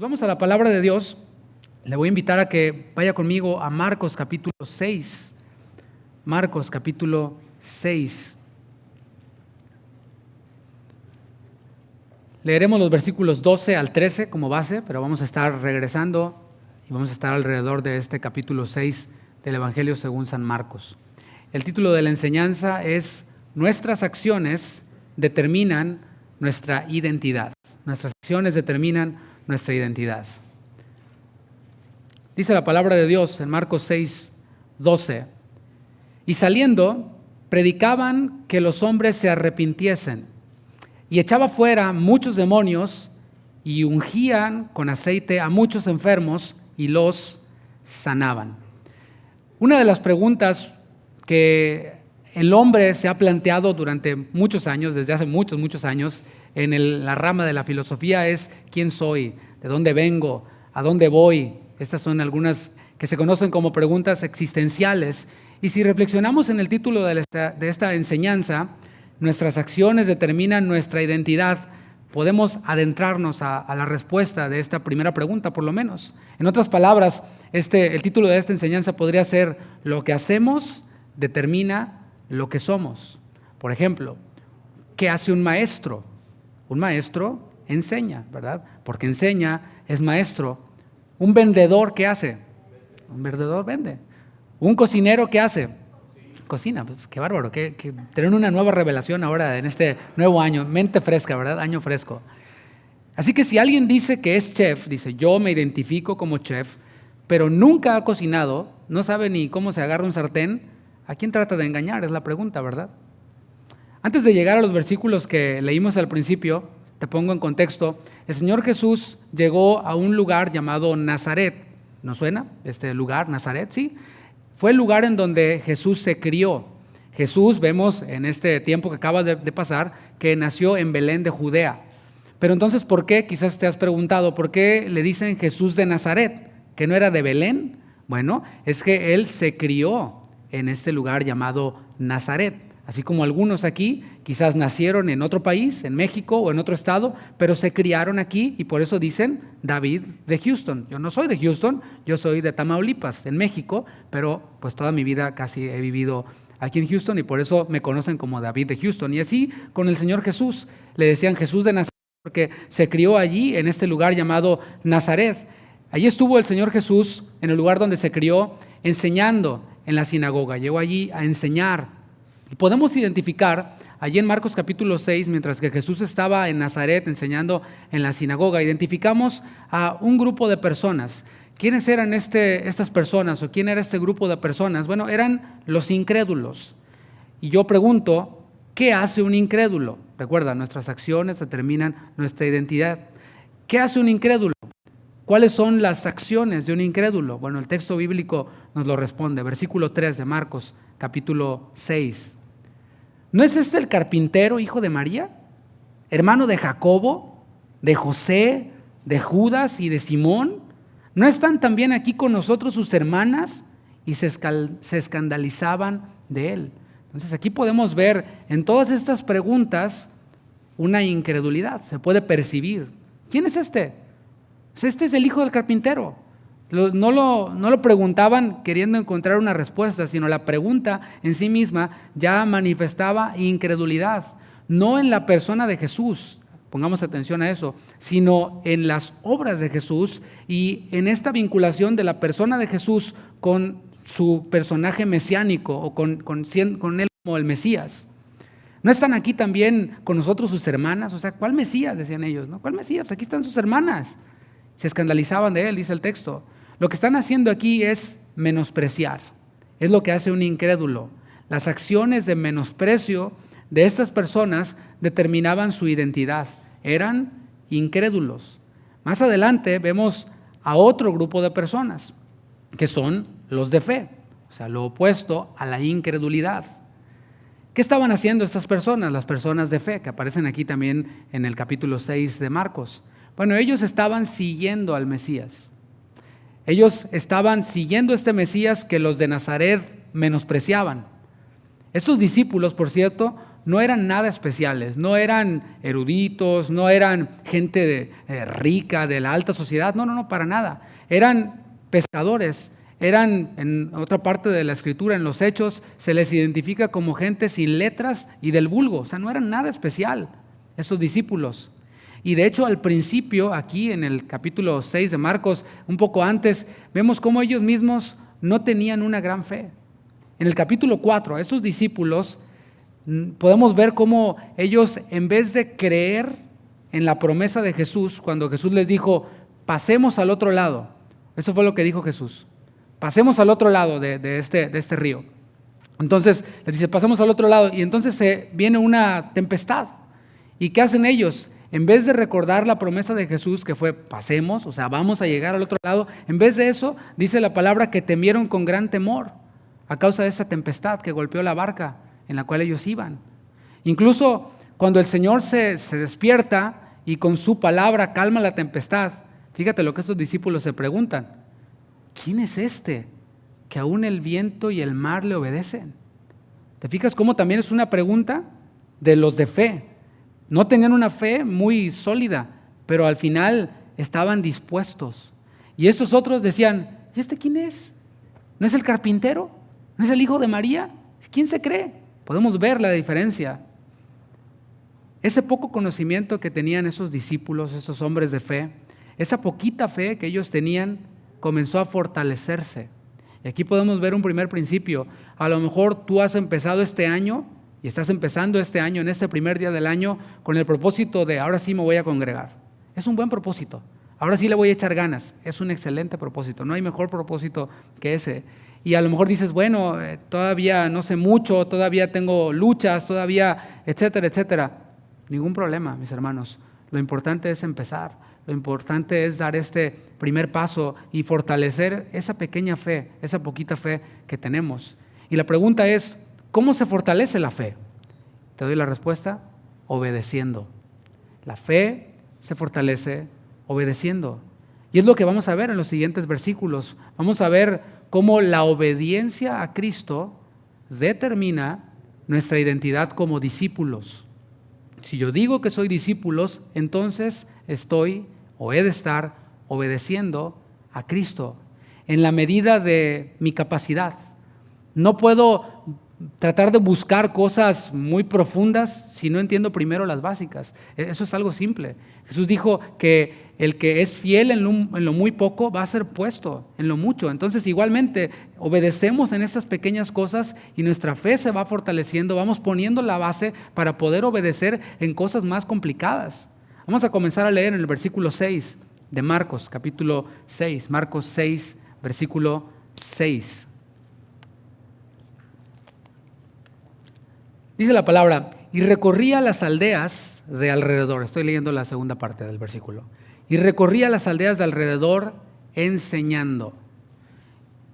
Vamos a la palabra de Dios. Le voy a invitar a que vaya conmigo a Marcos capítulo 6. Marcos capítulo 6. Leeremos los versículos 12 al 13 como base, pero vamos a estar regresando y vamos a estar alrededor de este capítulo 6 del Evangelio según San Marcos. El título de la enseñanza es Nuestras acciones determinan nuestra identidad. Nuestras acciones determinan nuestra identidad. Dice la palabra de Dios en Marcos 6, 12. Y saliendo, predicaban que los hombres se arrepintiesen. Y echaba fuera muchos demonios y ungían con aceite a muchos enfermos y los sanaban. Una de las preguntas que el hombre se ha planteado durante muchos años, desde hace muchos años, en la rama de la filosofía es ¿quién soy? ¿De dónde vengo? ¿A dónde voy? Estas son algunas que se conocen como preguntas existenciales. Y si reflexionamos en el título de esta enseñanza, nuestras acciones determinan nuestra identidad, podemos adentrarnos a la respuesta de esta primera pregunta, por lo menos. En otras palabras, el título de esta enseñanza podría ser lo que hacemos determina lo que somos. Por ejemplo, ¿qué hace un maestro? Un maestro enseña, ¿verdad? Porque enseña, es maestro. Un vendedor, ¿qué hace? Un vendedor vende. Un cocinero, ¿qué hace? Cocina. Pues, qué bárbaro, que tener una nueva revelación ahora en este nuevo año. Mente fresca, ¿verdad? Año fresco. Así que si alguien dice que es chef, dice yo me identifico como chef, pero nunca ha cocinado, no sabe ni cómo se agarra un sartén, ¿a quién trata de engañar? Es la pregunta, ¿verdad? Antes de llegar a los versículos que leímos al principio, te pongo en contexto. El Señor Jesús llegó a un lugar llamado Nazaret. ¿No suena este lugar, Nazaret? Sí. Fue el lugar en donde Jesús se crió. Jesús, vemos en este tiempo que acaba de pasar, que nació en Belén de Judea. Pero entonces, ¿por qué? Quizás te has preguntado, ¿por qué le dicen Jesús de Nazaret? ¿Que no era de Belén? Bueno, es que Él se crió en este lugar llamado Nazaret. Así como algunos aquí quizás nacieron en otro país, en México o en otro estado, pero se criaron aquí y por eso dicen David de Houston. Yo no soy de Houston, yo soy de Tamaulipas, en México, pero pues toda mi vida casi he vivido aquí en Houston y por eso me conocen como David de Houston. Y así con el Señor Jesús, le decían Jesús de Nazaret porque se crió allí en este lugar llamado Nazaret. Allí estuvo el Señor Jesús en el lugar donde se crió enseñando en la sinagoga, llegó allí a enseñar. Y podemos identificar allí en Marcos capítulo 6, mientras que Jesús estaba en Nazaret enseñando en la sinagoga, identificamos a un grupo de personas. ¿Quiénes eran estas personas o quién era este grupo de personas? Bueno, eran los incrédulos. Y yo pregunto, ¿qué hace un incrédulo? Recuerda, nuestras acciones determinan nuestra identidad. ¿Qué hace un incrédulo? ¿Cuáles son las acciones de un incrédulo? Bueno, el texto bíblico nos lo responde. Versículo 3 de Marcos, capítulo 6. ¿No es este el carpintero, hijo de María? Hermano de Jacobo, de José, de Judas y de Simón. ¿No están también aquí con nosotros sus hermanas? Y se escandalizaban de él. Entonces aquí podemos ver en todas estas preguntas una incredulidad. Se puede percibir. ¿Quién es este? Este es el hijo del carpintero. No lo preguntaban queriendo encontrar una respuesta, sino la pregunta en sí misma ya manifestaba incredulidad, no en la persona de Jesús, pongamos atención a eso, sino en las obras de Jesús y en esta vinculación de la persona de Jesús con su personaje mesiánico o con él como el Mesías. ¿No están aquí también con nosotros sus hermanas? O sea, ¿cuál Mesías? Decían ellos, ¿no? ¿Cuál Mesías? Pues aquí están sus hermanas. Se escandalizaban de él, dice el texto. Lo que están haciendo aquí es menospreciar. Es lo que hace un incrédulo. Las acciones de menosprecio de estas personas determinaban su identidad. Eran incrédulos. Más adelante vemos a otro grupo de personas, que son los de fe. O sea, lo opuesto a la incredulidad. ¿Qué estaban haciendo estas personas? Las personas de fe, que aparecen aquí también en el capítulo 6 de Marcos. Bueno, ellos estaban siguiendo al Mesías. Ellos estaban siguiendo este Mesías que los de Nazaret menospreciaban. Estos discípulos, por cierto, no eran nada especiales, no eran eruditos, no eran gente rica de la alta sociedad, no, para nada. Eran pescadores, eran, en otra parte de la escritura, en los Hechos, se les identifica como gente sin letras y del vulgo, o sea, no eran nada especial esos discípulos. Y de hecho al principio, aquí en el capítulo 6 de Marcos, un poco antes, vemos cómo ellos mismos no tenían una gran fe. En el capítulo 4, esos discípulos, podemos ver cómo ellos, en vez de creer en la promesa de Jesús, cuando Jesús les dijo, pasemos al otro lado, eso fue lo que dijo Jesús, pasemos al otro lado de este río. Entonces les dice, pasemos al otro lado, y entonces viene una tempestad. ¿Y qué hacen ellos? En vez de recordar la promesa de Jesús que fue pasemos, o sea, vamos a llegar al otro lado, en vez de eso, dice la palabra que temieron con gran temor a causa de esa tempestad que golpeó la barca en la cual ellos iban. Incluso cuando el Señor se despierta y con su palabra calma la tempestad, fíjate lo que estos discípulos se preguntan, ¿quién es este que aún el viento y el mar le obedecen? ¿Te fijas cómo también es una pregunta de los de fe? No tenían una fe muy sólida, pero al final estaban dispuestos. Y estos otros decían, ¿y este quién es? ¿No es el carpintero? ¿No es el hijo de María? ¿Quién se cree? Podemos ver la diferencia. Ese poco conocimiento que tenían esos discípulos, esos hombres de fe, esa poquita fe que ellos tenían, comenzó a fortalecerse. Y aquí podemos ver un primer principio. A lo mejor tú has empezado este año y estás empezando este año, en este primer día del año, con el propósito de ahora sí me voy a congregar. Es un buen propósito. Ahora sí le voy a echar ganas. Es un excelente propósito. No hay mejor propósito que ese. Y a lo mejor dices, bueno, todavía no sé mucho, todavía tengo luchas, todavía, etcétera, etcétera. Ningún problema, mis hermanos. Lo importante es empezar. Lo importante es dar este primer paso y fortalecer esa pequeña fe, esa poquita fe que tenemos. Y la pregunta es, ¿cómo se fortalece la fe? Te doy la respuesta, obedeciendo. La fe se fortalece obedeciendo. Y es lo que vamos a ver en los siguientes versículos. Vamos a ver cómo la obediencia a Cristo determina nuestra identidad como discípulos. Si yo digo que soy discípulos, entonces estoy o he de estar obedeciendo a Cristo en la medida de mi capacidad. No puedo tratar de buscar cosas muy profundas si no entiendo primero las básicas. Eso es algo simple. Jesús dijo que el que es fiel en lo muy poco va a ser puesto en lo mucho. Entonces igualmente obedecemos en esas pequeñas cosas y nuestra fe se va fortaleciendo, vamos poniendo la base para poder obedecer en cosas más complicadas. Vamos a comenzar a leer en el versículo 6 de Marcos, capítulo 6, Marcos 6, versículo 6. Dice la palabra, y recorría las aldeas de alrededor. Estoy leyendo la segunda parte del versículo. Y recorría las aldeas de alrededor enseñando.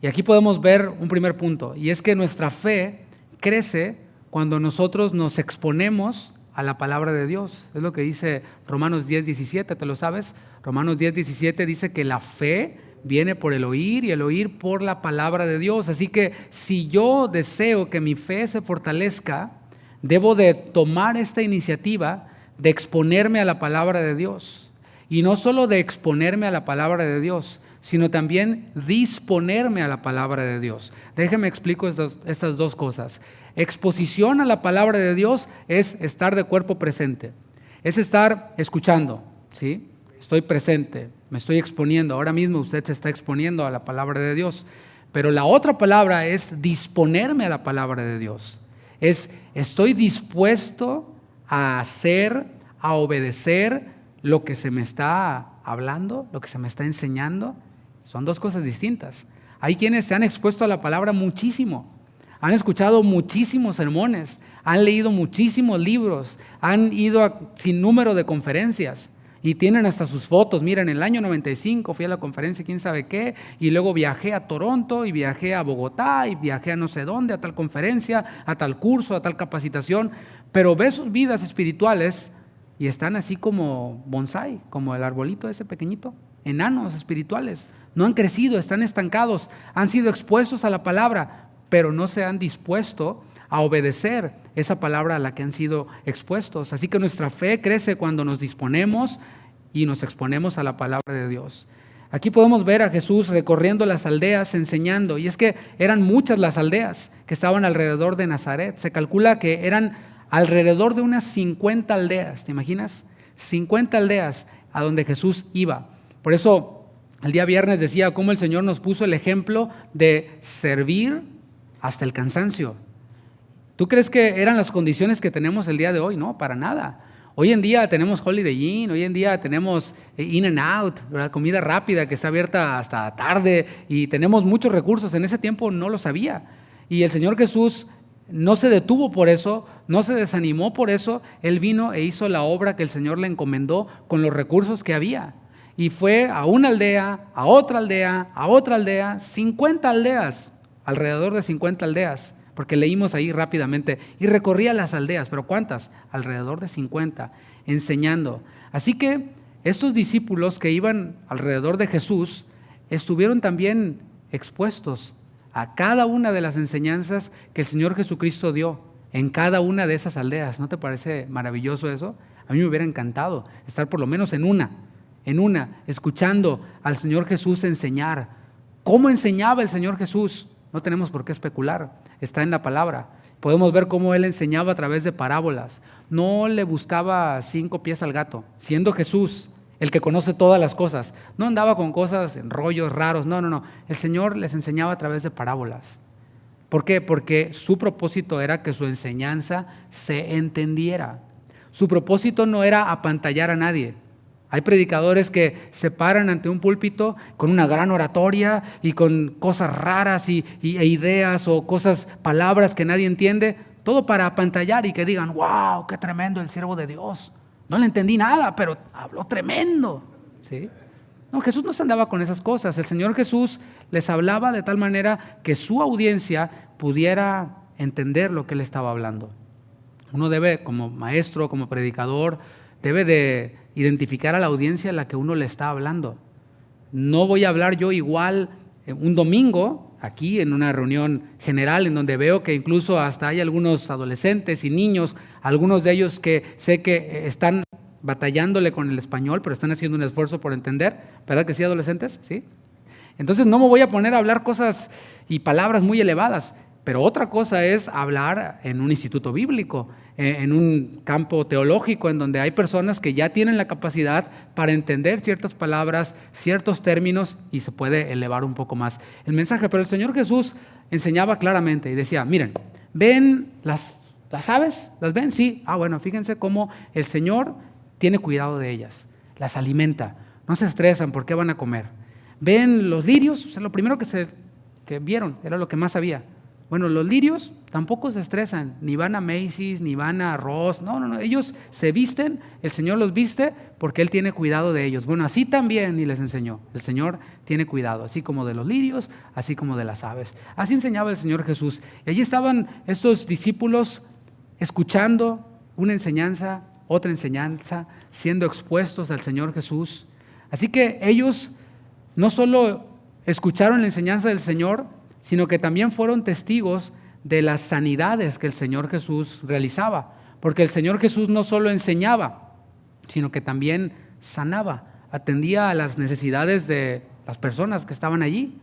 Y aquí podemos ver un primer punto, y es que nuestra fe crece cuando nosotros nos exponemos a la palabra de Dios. Es lo que dice Romanos 10:17, ¿te lo sabes? Romanos 10:17 dice que la fe viene por el oír y el oír por la palabra de Dios. Así que si yo deseo que mi fe se fortalezca, debo de tomar esta iniciativa de exponerme a la palabra de Dios. Y no solo de exponerme a la palabra de Dios, sino también disponerme a la palabra de Dios. Déjenme explico estas dos cosas. Exposición a la palabra de Dios es estar de cuerpo presente. Es estar escuchando, ¿sí? Estoy presente, me estoy exponiendo. Ahora mismo usted se está exponiendo a la palabra de Dios. Pero la otra palabra es disponerme a la palabra de Dios. Estoy dispuesto a hacer, a obedecer lo que se me está hablando, lo que se me está enseñando. Son dos cosas distintas. Hay quienes se han expuesto a la palabra muchísimo, han escuchado muchísimos sermones, han leído muchísimos libros, han ido a sin número de conferencias y tienen hasta sus fotos. Mira, en el año 95 fui a la conferencia quién sabe qué, y luego viajé a Toronto y viajé a Bogotá y viajé a no sé dónde, a tal conferencia, a tal curso, a tal capacitación, pero ves sus vidas espirituales y están así como bonsái, como el arbolito ese pequeñito, enanos espirituales. No han crecido, están estancados, han sido expuestos a la palabra, pero no se han dispuesto a obedecer esa palabra a la que han sido expuestos. Así que nuestra fe crece cuando nos disponemos y nos exponemos a la palabra de Dios. Aquí podemos ver a Jesús recorriendo las aldeas enseñando, y es que eran muchas las aldeas que estaban alrededor de Nazaret. Se calcula que eran alrededor de unas 50 aldeas, ¿te imaginas? 50 aldeas a donde Jesús iba. Por eso el día viernes decía cómo el Señor nos puso el ejemplo de servir hasta el cansancio. ¿Tú crees que eran las condiciones que tenemos el día de hoy? No, para nada. Hoy en día tenemos Holiday Inn, hoy en día tenemos In-N-Out, ¿verdad? Comida rápida que está abierta hasta tarde y tenemos muchos recursos. En ese tiempo no lo sabía. Y el Señor Jesús no se detuvo por eso, no se desanimó por eso. Él vino e hizo la obra que el Señor le encomendó con los recursos que había. Y fue a una aldea, a otra aldea, a otra aldea, 50 aldeas, alrededor de 50 aldeas. Porque leímos ahí rápidamente, y recorría las aldeas, pero ¿cuántas? Alrededor de 50, enseñando. Así que estos discípulos que iban alrededor de Jesús estuvieron también expuestos a cada una de las enseñanzas que el Señor Jesucristo dio en cada una de esas aldeas. ¿No te parece maravilloso eso? A mí me hubiera encantado estar por lo menos en una, escuchando al Señor Jesús enseñar. ¿Cómo enseñaba el Señor Jesús? No tenemos por qué especular, está en la palabra. Podemos ver cómo Él enseñaba a través de parábolas. No le buscaba 5 pies al gato, siendo Jesús el que conoce todas las cosas. No andaba con cosas en rollos raros, no. El Señor les enseñaba a través de parábolas. ¿Por qué? Porque su propósito era que su enseñanza se entendiera. Su propósito no era apantallar a nadie. Hay predicadores que se paran ante un púlpito con una gran oratoria y con cosas raras e ideas o palabras que nadie entiende, todo para apantallar y que digan, wow, qué tremendo el siervo de Dios. No le entendí nada, pero habló tremendo. ¿Sí? No, Jesús no se andaba con esas cosas. El Señor Jesús les hablaba de tal manera que su audiencia pudiera entender lo que Él estaba hablando. Uno debe, como maestro, como predicador, debe de identificar a la audiencia a la que uno le está hablando. No voy a hablar yo igual un domingo aquí en una reunión general en donde veo que incluso hasta hay algunos adolescentes y niños, algunos de ellos que sé que están batallándole con el español, pero están haciendo un esfuerzo por entender. ¿Verdad que sí, adolescentes? ¿Sí? Entonces no me voy a poner a hablar cosas y palabras muy elevadas. Pero otra cosa es hablar en un instituto bíblico, en un campo teológico, en donde hay personas que ya tienen la capacidad para entender ciertas palabras, ciertos términos, y se puede elevar un poco más el mensaje. Pero el Señor Jesús enseñaba claramente y decía, miren, ¿ven las aves? ¿Las ven? Sí. Bueno, fíjense cómo el Señor tiene cuidado de ellas, las alimenta, no se estresan porque van a comer. ¿Ven los lirios? O sea, lo primero que vieron era lo que más había. Bueno, los lirios tampoco se estresan, ni van a Macy's, ni van a Ross, no, ellos se visten, el Señor los viste porque Él tiene cuidado de ellos. Bueno, así también, y les enseñó, el Señor tiene cuidado, así como de los lirios, así como de las aves. Así enseñaba el Señor Jesús. Y allí estaban estos discípulos escuchando una enseñanza, otra enseñanza, siendo expuestos al Señor Jesús. Así que ellos no solo escucharon la enseñanza del Señor, sino que también fueron testigos de las sanidades que el Señor Jesús realizaba. Porque el Señor Jesús no solo enseñaba, sino que también sanaba, atendía a las necesidades de las personas que estaban allí.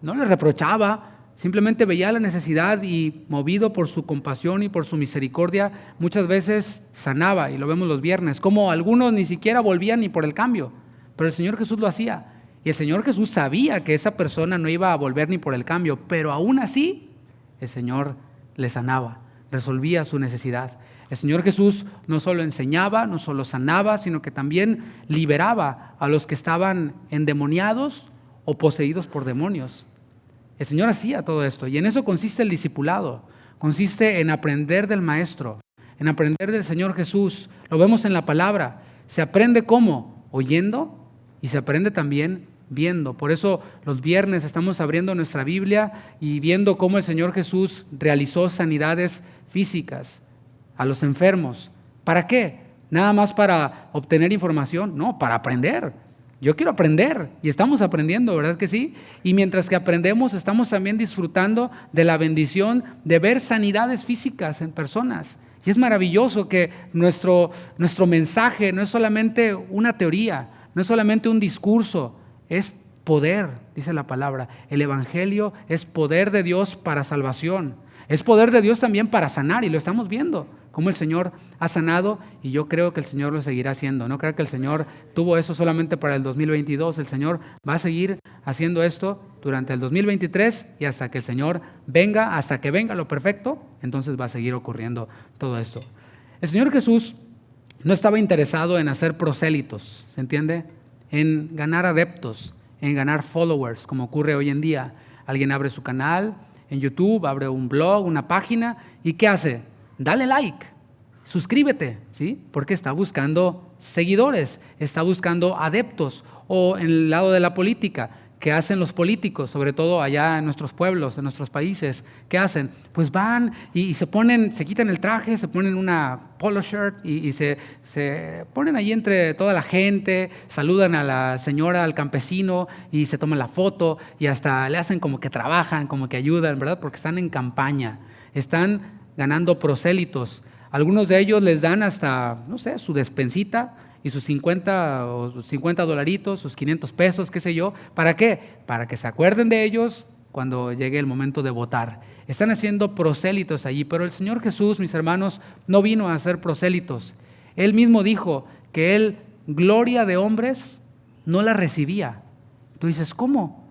No les reprochaba, simplemente veía la necesidad y, movido por su compasión y por su misericordia, muchas veces sanaba, y lo vemos los viernes, como algunos ni siquiera volvían ni por el cambio, pero el Señor Jesús lo hacía. Y el Señor Jesús sabía que esa persona no iba a volver ni por el cambio, pero aún así el Señor le sanaba, resolvía su necesidad. El Señor Jesús no solo enseñaba, no solo sanaba, sino que también liberaba a los que estaban endemoniados o poseídos por demonios. El Señor hacía todo esto, y en eso consiste el discipulado. Consiste en aprender del Maestro, en aprender del Señor Jesús. Lo vemos en la palabra. Se aprende ¿cómo? Oyendo, y se aprende también viendo. Por eso los viernes estamos abriendo nuestra Biblia y viendo cómo el Señor Jesús realizó sanidades físicas a los enfermos. ¿Para qué? ¿Nada más para obtener información? No, para aprender. Yo quiero aprender y estamos aprendiendo, ¿verdad que sí? Y mientras que aprendemos, estamos también disfrutando de la bendición de ver sanidades físicas en personas. Y es maravilloso que nuestro mensaje no es solamente una teoría, no es solamente un discurso, es poder, dice la palabra. El evangelio es poder de Dios para salvación. Es poder de Dios también para sanar, y lo estamos viendo, cómo el Señor ha sanado, y yo creo que el Señor lo seguirá haciendo. No creo que el Señor tuvo eso solamente para el 2022. El Señor va a seguir haciendo esto durante el 2023 y hasta que el Señor venga, hasta que venga lo perfecto, entonces va a seguir ocurriendo todo esto. El Señor Jesús no estaba interesado en hacer prosélitos, ¿se entiende? En ganar adeptos, en ganar followers, como ocurre hoy en día. Alguien abre su canal en YouTube, abre un blog, una página, ¿y qué hace? Dale like, suscríbete, ¿sí? Porque está buscando seguidores, está buscando adeptos. O en el lado de la política, ¿qué hacen los políticos? Sobre todo allá en nuestros pueblos, en nuestros países, ¿qué hacen? Pues van y se quitan el traje, se ponen una polo shirt y se ponen ahí entre toda la gente, saludan a la señora, al campesino y se toman la foto y hasta le hacen como que trabajan, como que ayudan, ¿verdad? Porque están en campaña, están ganando prosélitos. Algunos de ellos les dan hasta, no sé, su despensita y sus 50 o 50 dolaritos, sus 500 pesos, qué sé yo. ¿Para qué? Para que se acuerden de ellos cuando llegue el momento de votar. Están haciendo prosélitos allí, pero el Señor Jesús, mis hermanos, no vino a hacer prosélitos. Él mismo dijo que Él, gloria de hombres, no la recibía. Tú dices, ¿cómo?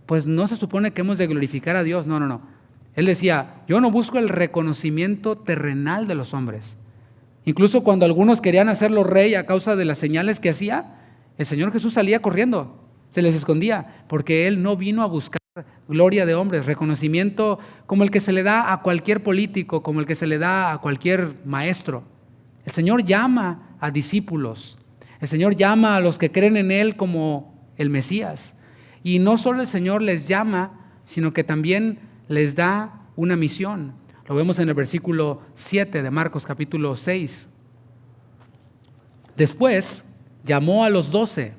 Pues no se supone que hemos de glorificar a Dios. No. Él decía, yo no busco el reconocimiento terrenal de los hombres. Incluso cuando algunos querían hacerlo rey a causa de las señales que hacía, el Señor Jesús salía corriendo, se les escondía, porque Él no vino a buscar gloria de hombres, reconocimiento como el que se le da a cualquier político, como el que se le da a cualquier maestro. El Señor llama a discípulos, el Señor llama a los que creen en Él como el Mesías. Y no solo el Señor les llama, sino que también les da una misión. Lo vemos en el versículo 7 de Marcos capítulo 6. Después llamó a los 12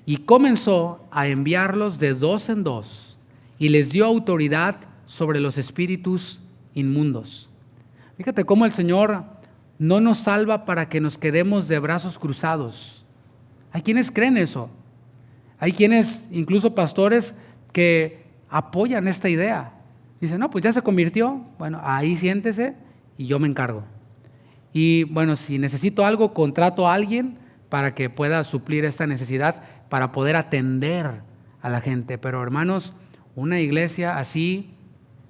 y comenzó a enviarlos de dos en dos y les dio autoridad sobre los espíritus inmundos. Fíjate cómo el Señor no nos salva para que nos quedemos de brazos cruzados. Hay quienes creen eso. Hay quienes, incluso pastores, que apoyan esta idea. Dicen, no, pues ya se convirtió, bueno, ahí siéntese y yo me encargo. Y bueno, si necesito algo, contrato a alguien para que pueda suplir esta necesidad, para poder atender a la gente. Pero hermanos, una iglesia así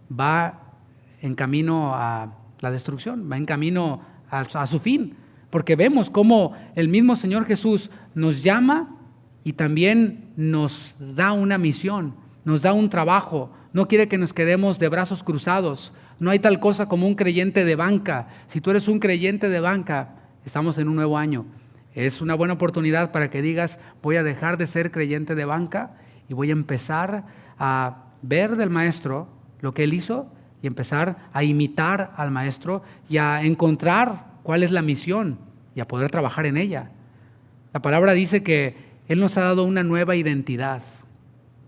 va en camino a la destrucción, va en camino a su fin. Porque vemos cómo el mismo Señor Jesús nos llama y también nos da una misión, nos da un trabajo. No quiere que nos quedemos de brazos cruzados. No hay tal cosa como un creyente de banca. Si tú eres un creyente de banca, estamos en un nuevo año. Es una buena oportunidad para que digas, voy a dejar de ser creyente de banca y voy a empezar a ver del maestro lo que él hizo y empezar a imitar al maestro y a encontrar cuál es la misión y a poder trabajar en ella. La palabra dice que Él nos ha dado una nueva identidad.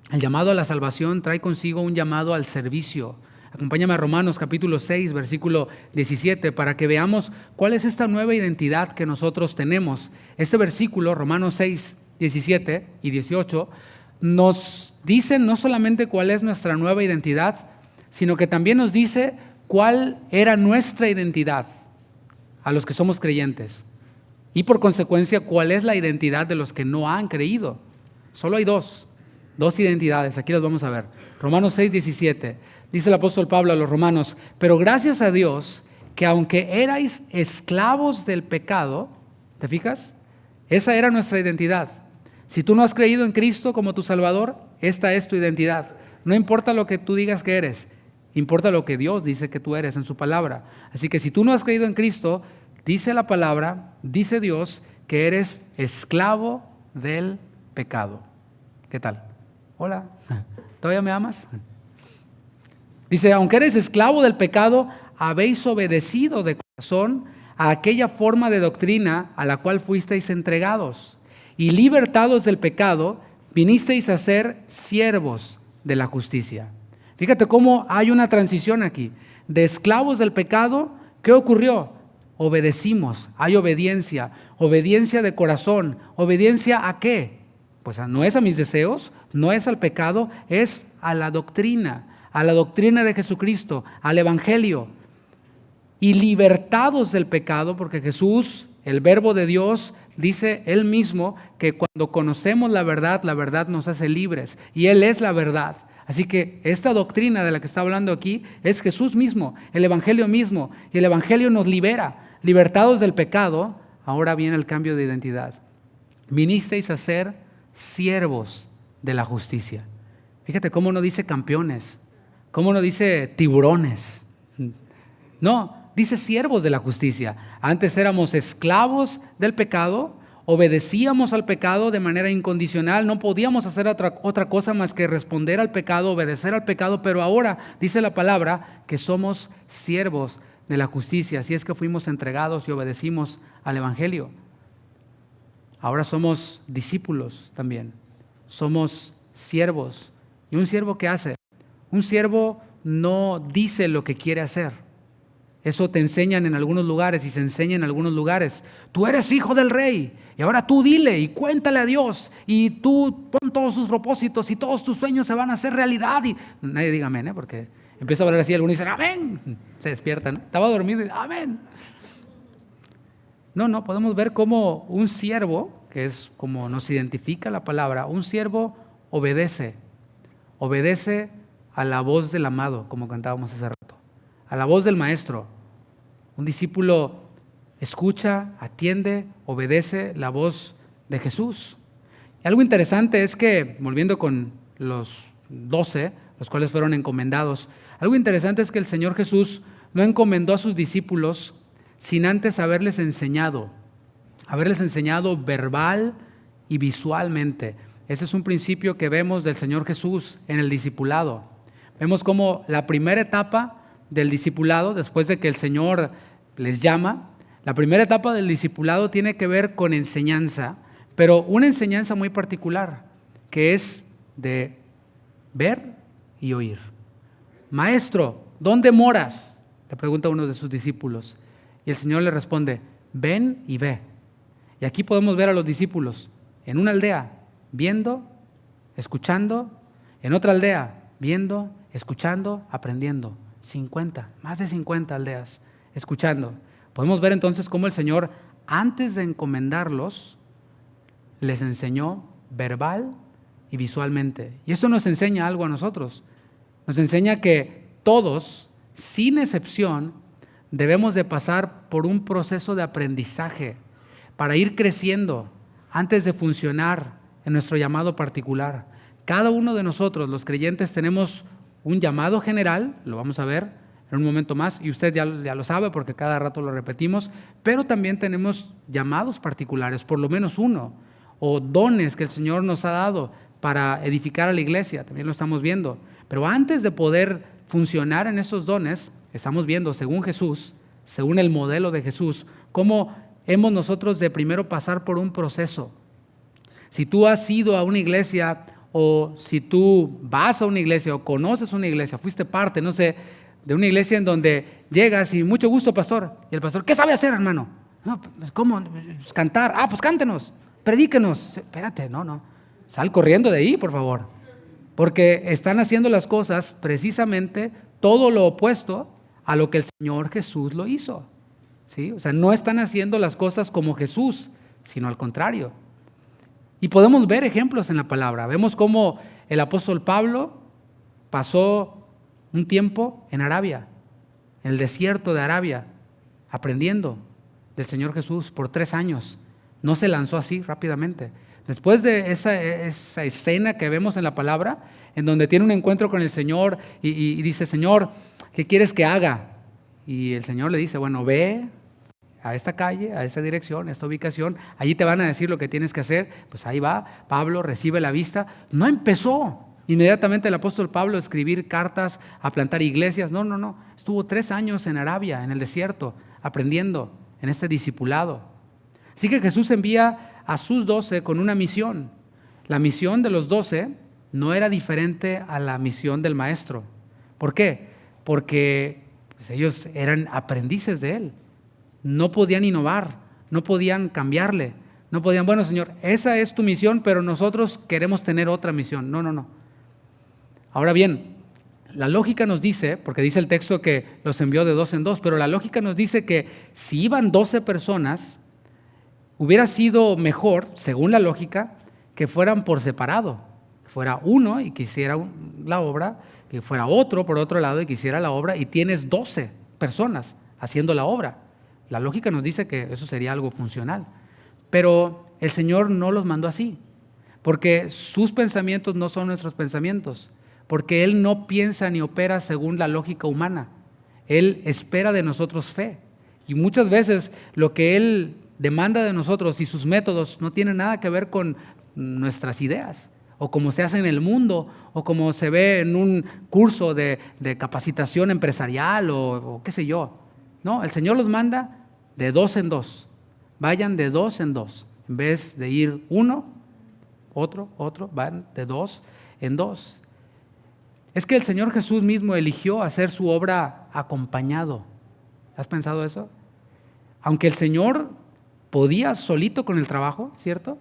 El llamado a la salvación trae consigo un llamado al servicio. Acompáñame a Romanos capítulo 6, versículo 17, para que veamos cuál es esta nueva identidad que nosotros tenemos. Este versículo, Romanos 6, 17 y 18, nos dice no solamente cuál es nuestra nueva identidad, sino que también nos dice cuál era nuestra identidad a los que somos creyentes. Y por consecuencia, cuál es la identidad de los que no han creído. Solo hay dos identidades, aquí las vamos a ver. Romanos 6, 17, dice el apóstol Pablo a los romanos, pero gracias a Dios que aunque erais esclavos del pecado, ¿te fijas? Esa era nuestra identidad. Si tú no has creído en Cristo como tu Salvador, esta es tu identidad. No importa lo que tú digas que eres, importa lo que Dios dice que tú eres en su palabra. Así que si tú no has creído en Cristo, dice la palabra, dice Dios que eres esclavo del pecado. ¿Qué tal? Hola, ¿todavía me amas? Dice, aunque eres esclavo del pecado, habéis obedecido de corazón a aquella forma de doctrina a la cual fuisteis entregados. y libertados del pecado, vinisteis a ser siervos de la justicia. Fíjate cómo hay una transición aquí. De esclavos del pecado, ¿qué ocurrió? Obedecimos, hay obediencia, obediencia de corazón. ¿Obediencia a qué? Pues no es a mis deseos, no es al pecado, es a la doctrina de Jesucristo, al Evangelio. Y libertados del pecado, porque Jesús, el Verbo de Dios, dice Él mismo que cuando conocemos la verdad nos hace libres, y Él es la verdad. Así que esta doctrina de la que está hablando aquí es Jesús mismo, el Evangelio mismo, y el Evangelio nos libera. Libertados del pecado, ahora viene el cambio de identidad. Vinisteis a ser siervos de la justicia. Fíjate cómo no dice campeones, cómo no dice tiburones. No, dice siervos de la justicia. Antes éramos esclavos del pecado, obedecíamos al pecado de manera incondicional, no podíamos hacer otra cosa más que responder al pecado, obedecer al pecado, pero ahora dice la palabra que somos siervos de la justicia, así es que fuimos entregados y obedecimos al Evangelio. Ahora somos discípulos también, somos siervos. ¿Y un siervo qué hace? Un siervo no dice lo que quiere hacer. Eso te enseñan en algunos lugares y se enseña en algunos lugares. Tú eres hijo del rey y ahora tú dile y cuéntale a Dios y tú pon todos sus propósitos y todos tus sueños se van a hacer realidad. Y nadie diga amén, porque empieza a hablar así, algunos dicen amén, se despiertan. Estaba dormido y amén. No, podemos ver cómo un siervo, que es como nos identifica la palabra, un siervo obedece a la voz del amado, como cantábamos hace rato, a la voz del maestro. Un discípulo escucha, atiende, obedece la voz de Jesús. Y algo interesante es que, volviendo con los 12, los cuales fueron encomendados, algo interesante es que el Señor Jesús no encomendó a sus discípulos sin antes haberles enseñado verbal y visualmente. Ese es un principio que vemos del Señor Jesús en el discipulado. Vemos cómo la primera etapa del discipulado, después de que el Señor les llama, la primera etapa del discipulado tiene que ver con enseñanza, pero una enseñanza muy particular, que es de ver y oír. Maestro, ¿dónde moras?, le pregunta uno de sus discípulos. Y el Señor le responde, ven y ve. Y aquí podemos ver a los discípulos en una aldea, viendo, escuchando, en otra aldea, viendo, escuchando, aprendiendo. Más de 50 aldeas, escuchando. Podemos ver entonces cómo el Señor, antes de encomendarlos, les enseñó verbal y visualmente. Y eso nos enseña algo a nosotros. Nos enseña que todos, sin excepción, debemos de pasar por un proceso de aprendizaje para ir creciendo antes de funcionar en nuestro llamado particular. Cada uno de nosotros, los creyentes, tenemos un llamado general, lo vamos a ver en un momento más, y usted ya lo sabe porque cada rato lo repetimos, pero también tenemos llamados particulares, por lo menos uno, o dones que el Señor nos ha dado para edificar a la iglesia, también lo estamos viendo. Pero antes de poder funcionar en esos dones, estamos viendo, según Jesús, según el modelo de Jesús, cómo hemos nosotros de primero pasar por un proceso. Si tú has ido a una iglesia, o si tú vas a una iglesia o conoces una iglesia, fuiste parte, no sé, de una iglesia en donde llegas y mucho gusto, pastor. Y el pastor, ¿qué sabe hacer, hermano? No, pues, ¿cómo? Pues, cantar. Pues cántenos, predíquenos. Espérate, no. Sal corriendo de ahí, por favor. Porque están haciendo las cosas precisamente todo lo opuesto a lo que el Señor Jesús lo hizo. ¿Sí? O sea, no están haciendo las cosas como Jesús, sino al contrario. Y podemos ver ejemplos en la palabra. Vemos cómo el apóstol Pablo pasó un tiempo en Arabia, en el desierto de Arabia, aprendiendo del Señor Jesús por 3 años. No se lanzó así rápidamente. Después de esa escena que vemos en la palabra, en donde tiene un encuentro con el Señor y dice, Señor, ¿qué quieres que haga? Y el Señor le dice, bueno, ve a esta calle, a esta dirección, a esta ubicación, allí te van a decir lo que tienes que hacer. Pues ahí va, Pablo recibe la vista. No empezó inmediatamente el apóstol Pablo a escribir cartas, a plantar iglesias. No. Estuvo 3 años en Arabia, en el desierto, aprendiendo en este discipulado. Así que Jesús envía a sus 12 con una misión. La misión de los 12 no era diferente a la misión del maestro. ¿Por qué? Porque pues, ellos eran aprendices de él. No podían innovar, no podían cambiarle, no podían, bueno, Señor, esa es tu misión, pero nosotros queremos tener otra misión. No. Ahora bien, la lógica nos dice, porque dice el texto que los envió de 2 en 2, pero la lógica nos dice que si iban 12 personas, hubiera sido mejor, según la lógica, que fueran por separado. Que fuera uno y que hiciera la obra, que fuera otro por otro lado y que hiciera la obra, y tienes 12 personas haciendo la obra. La lógica nos dice que eso sería algo funcional. Pero el Señor no los mandó así, porque sus pensamientos no son nuestros pensamientos, porque Él no piensa ni opera según la lógica humana. Él espera de nosotros fe. Y muchas veces lo que Él demanda de nosotros y sus métodos no tienen nada que ver con nuestras ideas, o como se hace en el mundo, o como se ve en un curso de capacitación empresarial, o qué sé yo. No, el Señor los manda de 2 en 2. Vayan de 2 en 2. En vez de ir uno, otro, van de 2 en 2. Es que el Señor Jesús mismo eligió hacer su obra acompañado. ¿Has pensado eso? Aunque el Señor podía solito con el trabajo, ¿cierto?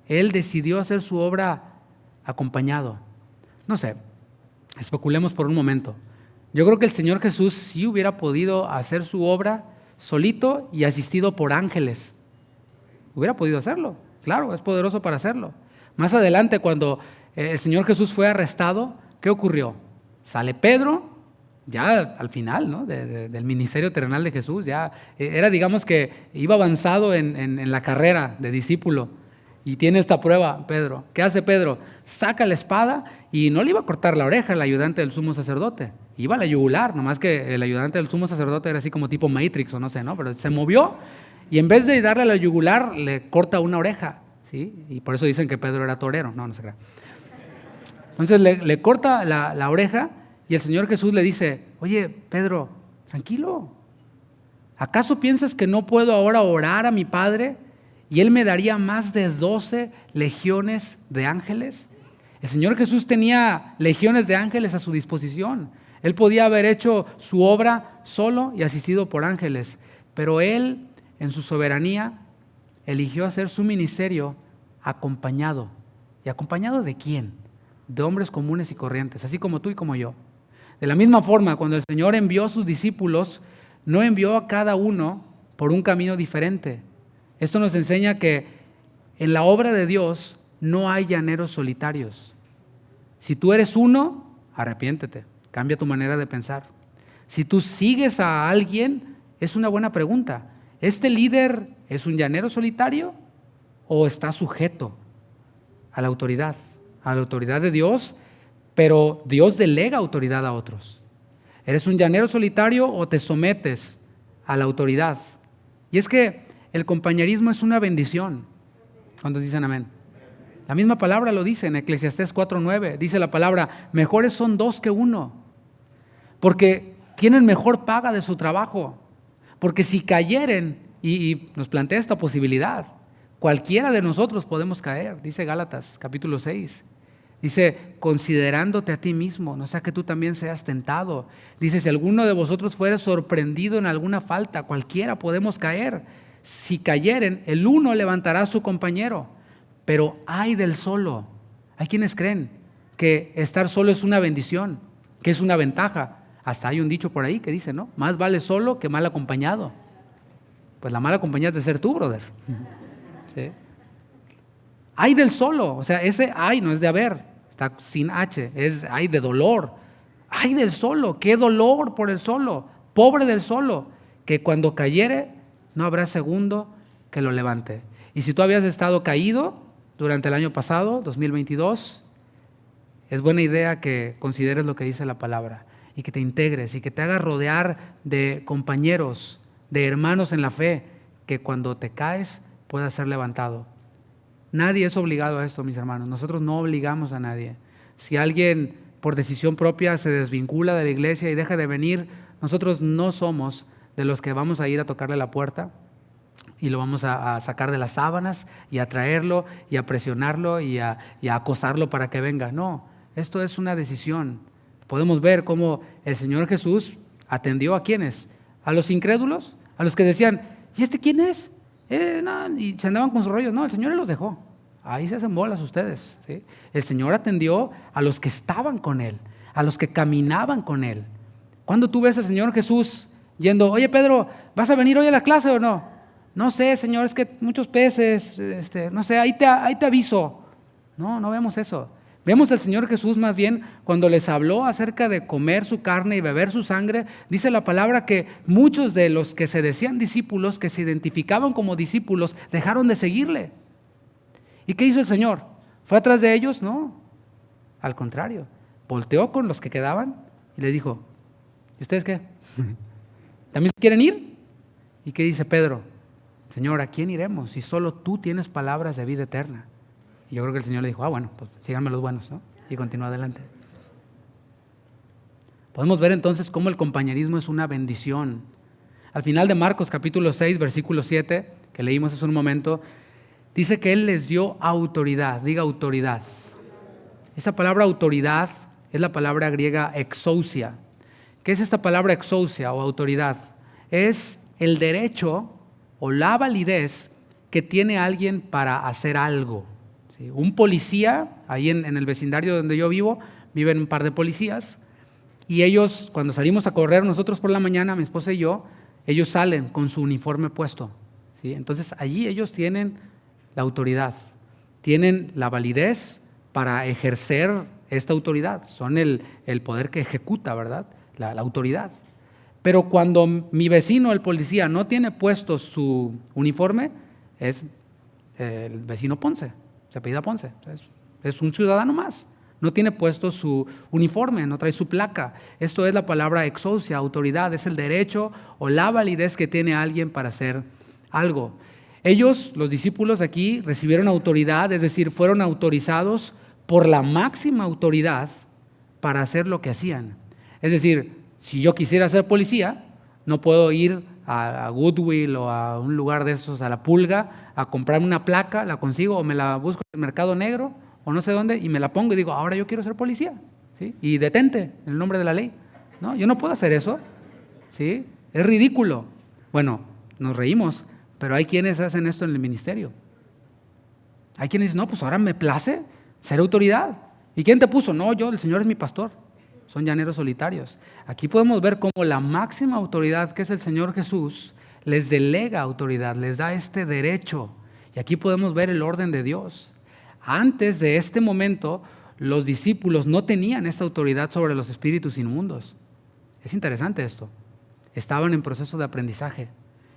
Él decidió hacer su obra acompañado. No sé, especulemos por un momento. Yo creo que el Señor Jesús sí hubiera podido hacer su obra solito y asistido por ángeles. Hubiera podido hacerlo, claro, es poderoso para hacerlo. Más adelante, cuando el Señor Jesús fue arrestado, ¿qué ocurrió? Sale Pedro, ya al final, ¿no? del ministerio terrenal de Jesús, ya era, digamos que iba avanzado en la carrera de discípulo, y tiene esta prueba Pedro. ¿Qué hace Pedro? Saca la espada y no le iba a cortar la oreja al ayudante del sumo sacerdote, iba a la yugular, nomás que el ayudante del sumo sacerdote era así como tipo Matrix o no sé, ¿no? Pero se movió y en vez de darle a la yugular, le corta una oreja, ¿sí? Y por eso dicen que Pedro era torero, no se crea. Entonces le corta la oreja y el Señor Jesús le dice, oye, Pedro, tranquilo, ¿acaso piensas que no puedo ahora orar a mi Padre y Él me daría más de 12 legiones de ángeles? El Señor Jesús tenía legiones de ángeles a su disposición. Él podía haber hecho su obra solo y asistido por ángeles, pero Él, en su soberanía, eligió hacer su ministerio acompañado. ¿Y acompañado de quién? De hombres comunes y corrientes, así como tú y como yo. De la misma forma, cuando el Señor envió a sus discípulos, no envió a cada uno por un camino diferente. Esto nos enseña que en la obra de Dios no hay llaneros solitarios. Si tú eres uno, arrepiéntete, cambia tu manera de pensar. Si tú sigues a alguien, es una buena pregunta. ¿Este líder es un llanero solitario o está sujeto a la autoridad de Dios, pero Dios delega autoridad a otros? ¿Eres un llanero solitario o te sometes a la autoridad? Y es que el compañerismo es una bendición. ¿Cuántos dicen amén? La misma palabra lo dice en Eclesiastés 4:9. Dice la palabra, mejores son 2 que 1, porque tienen mejor paga de su trabajo. Porque si cayeren, y nos plantea esta posibilidad, cualquiera de nosotros podemos caer, dice Gálatas capítulo 6. Dice, considerándote a ti mismo, no sea que tú también seas tentado. Dice, si alguno de vosotros fuere sorprendido en alguna falta, cualquiera podemos caer. Si cayeren, el uno levantará a su compañero, pero ay del solo. Hay quienes creen que estar solo es una bendición, que es una ventaja. Hasta hay un dicho por ahí que dice, ¿no? Más vale solo que mal acompañado. Pues la mala compañía es de ser tú, brother. ¿Sí? Ay del solo, o sea, ese ay no es de haber, está sin H, es ay de dolor. Ay del solo, qué dolor por el solo, pobre del solo, que cuando cayere no habrá segundo que lo levante. Y si tú habías estado caído durante el año pasado, 2022, es buena idea que consideres lo que dice la palabra y que te integres y que te hagas rodear de compañeros, de hermanos en la fe, que cuando te caes puedas ser levantado. Nadie es obligado a esto, mis hermanos. Nosotros no obligamos a nadie. Si alguien por decisión propia se desvincula de la iglesia y deja de venir, nosotros no somos de los que vamos a ir a tocarle la puerta y lo vamos a sacar de las sábanas y a traerlo y a presionarlo y a acosarlo para que venga. No, esto es una decisión. Podemos ver cómo el Señor Jesús atendió a ¿quiénes? A los incrédulos, a los que decían, ¿y este quién es? No, y se andaban con sus rollos. No, el Señor los dejó. Ahí se hacen bolas ustedes, ¿sí? El Señor atendió a los que estaban con Él, a los que caminaban con Él. ¿Cuándo tú ves al Señor Jesús yendo, oye Pedro, ¿vas a venir hoy a la clase o no? No sé, Señor, es que muchos peces, no sé, ahí te aviso. No vemos eso. Vemos al Señor Jesús más bien cuando les habló acerca de comer su carne y beber su sangre. Dice la palabra que muchos de los que se decían discípulos, que se identificaban como discípulos, dejaron de seguirle. ¿Y qué hizo el Señor? ¿Fue atrás de ellos? No, al contrario. Volteó con los que quedaban y les dijo, ¿y ustedes qué? ¿También quieren ir? ¿Y qué dice Pedro? Señor, ¿a quién iremos si solo tú tienes palabras de vida eterna? Y yo creo que el Señor le dijo, bueno, pues síganme los buenos, ¿no? Y continúa adelante. Podemos ver entonces cómo el compañerismo es una bendición. Al final de Marcos capítulo 6, versículo 7, que leímos hace un momento, dice que Él les dio autoridad. Diga autoridad. Esa palabra autoridad es la palabra griega exousia. ¿Qué es esta palabra exousia o autoridad? Es el derecho o la validez que tiene alguien para hacer algo. ¿Sí? Un policía, ahí en el vecindario donde yo vivo, viven un par de policías, y ellos, cuando salimos a correr nosotros por la mañana, mi esposa y yo, ellos salen con su uniforme puesto. ¿Sí? Entonces allí ellos tienen la autoridad, tienen la validez para ejercer esta autoridad. Son el poder que ejecuta, ¿verdad? La autoridad. Pero cuando mi vecino, el policía, no tiene puesto su uniforme, es el vecino Ponce, se apellida Ponce, es un ciudadano más. No tiene puesto su uniforme, no trae su placa. Esto es la palabra exousia, autoridad, es el derecho o la validez que tiene alguien para hacer algo. Ellos, los discípulos aquí, recibieron autoridad, es decir, fueron autorizados por la máxima autoridad para hacer lo que hacían. Es decir, si yo quisiera ser policía, no puedo ir a Goodwill o a un lugar de esos, a la Pulga, a comprarme una placa, la consigo o me la busco en el mercado negro o no sé dónde y me la pongo y digo, ahora yo quiero ser policía, ¿sí? Y detente en el nombre de la ley. No, yo no puedo hacer eso, ¿sí? Es ridículo. Bueno, nos reímos, pero hay quienes hacen esto en el ministerio. Hay quienes dicen, no, pues ahora me place ser autoridad. ¿Y quién te puso? No, yo, el Señor es mi pastor. Son llaneros solitarios. Aquí podemos ver cómo la máxima autoridad, que es el Señor Jesús, les delega autoridad, les da este derecho. Y aquí podemos ver el orden de Dios. Antes de este momento, los discípulos no tenían esta autoridad sobre los espíritus inmundos. Es interesante esto. Estaban en proceso de aprendizaje.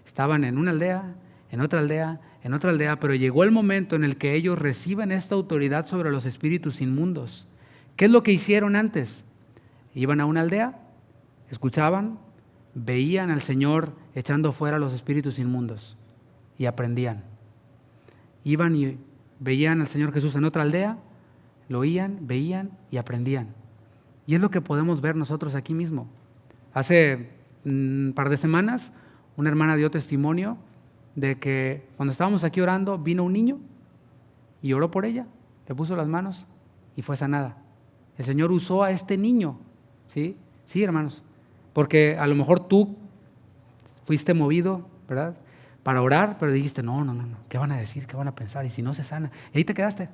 Estaban en una aldea, en otra aldea, en otra aldea, pero llegó el momento en el que ellos reciben esta autoridad sobre los espíritus inmundos. ¿Qué es lo que hicieron antes? Iban a una aldea, escuchaban, veían al Señor echando fuera los espíritus inmundos y aprendían. Iban y veían al Señor Jesús en otra aldea, lo oían, veían y aprendían. Y es lo que podemos ver nosotros aquí mismo. Hace un par de semanas, una hermana dio testimonio de que cuando estábamos aquí orando, vino un niño y oró por ella, le puso las manos y fue sanada. El Señor usó a este niño. ¿Sí? Sí, hermanos, porque a lo mejor tú fuiste movido, ¿verdad?, para orar, pero dijiste, no, ¿qué van a decir? ¿Qué van a pensar? Y si no se sana, y ahí te quedaste.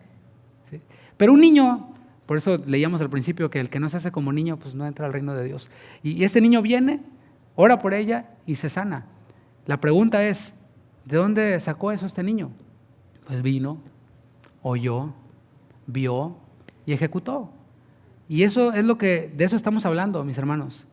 ¿Sí? Pero un niño, por eso leíamos al principio que el que no se hace como niño, pues no entra al reino de Dios. Y este niño viene, ora por ella y se sana. La pregunta es, ¿de dónde sacó eso este niño? Pues vino, oyó, vio y ejecutó. Y eso es de eso estamos hablando, mis hermanos.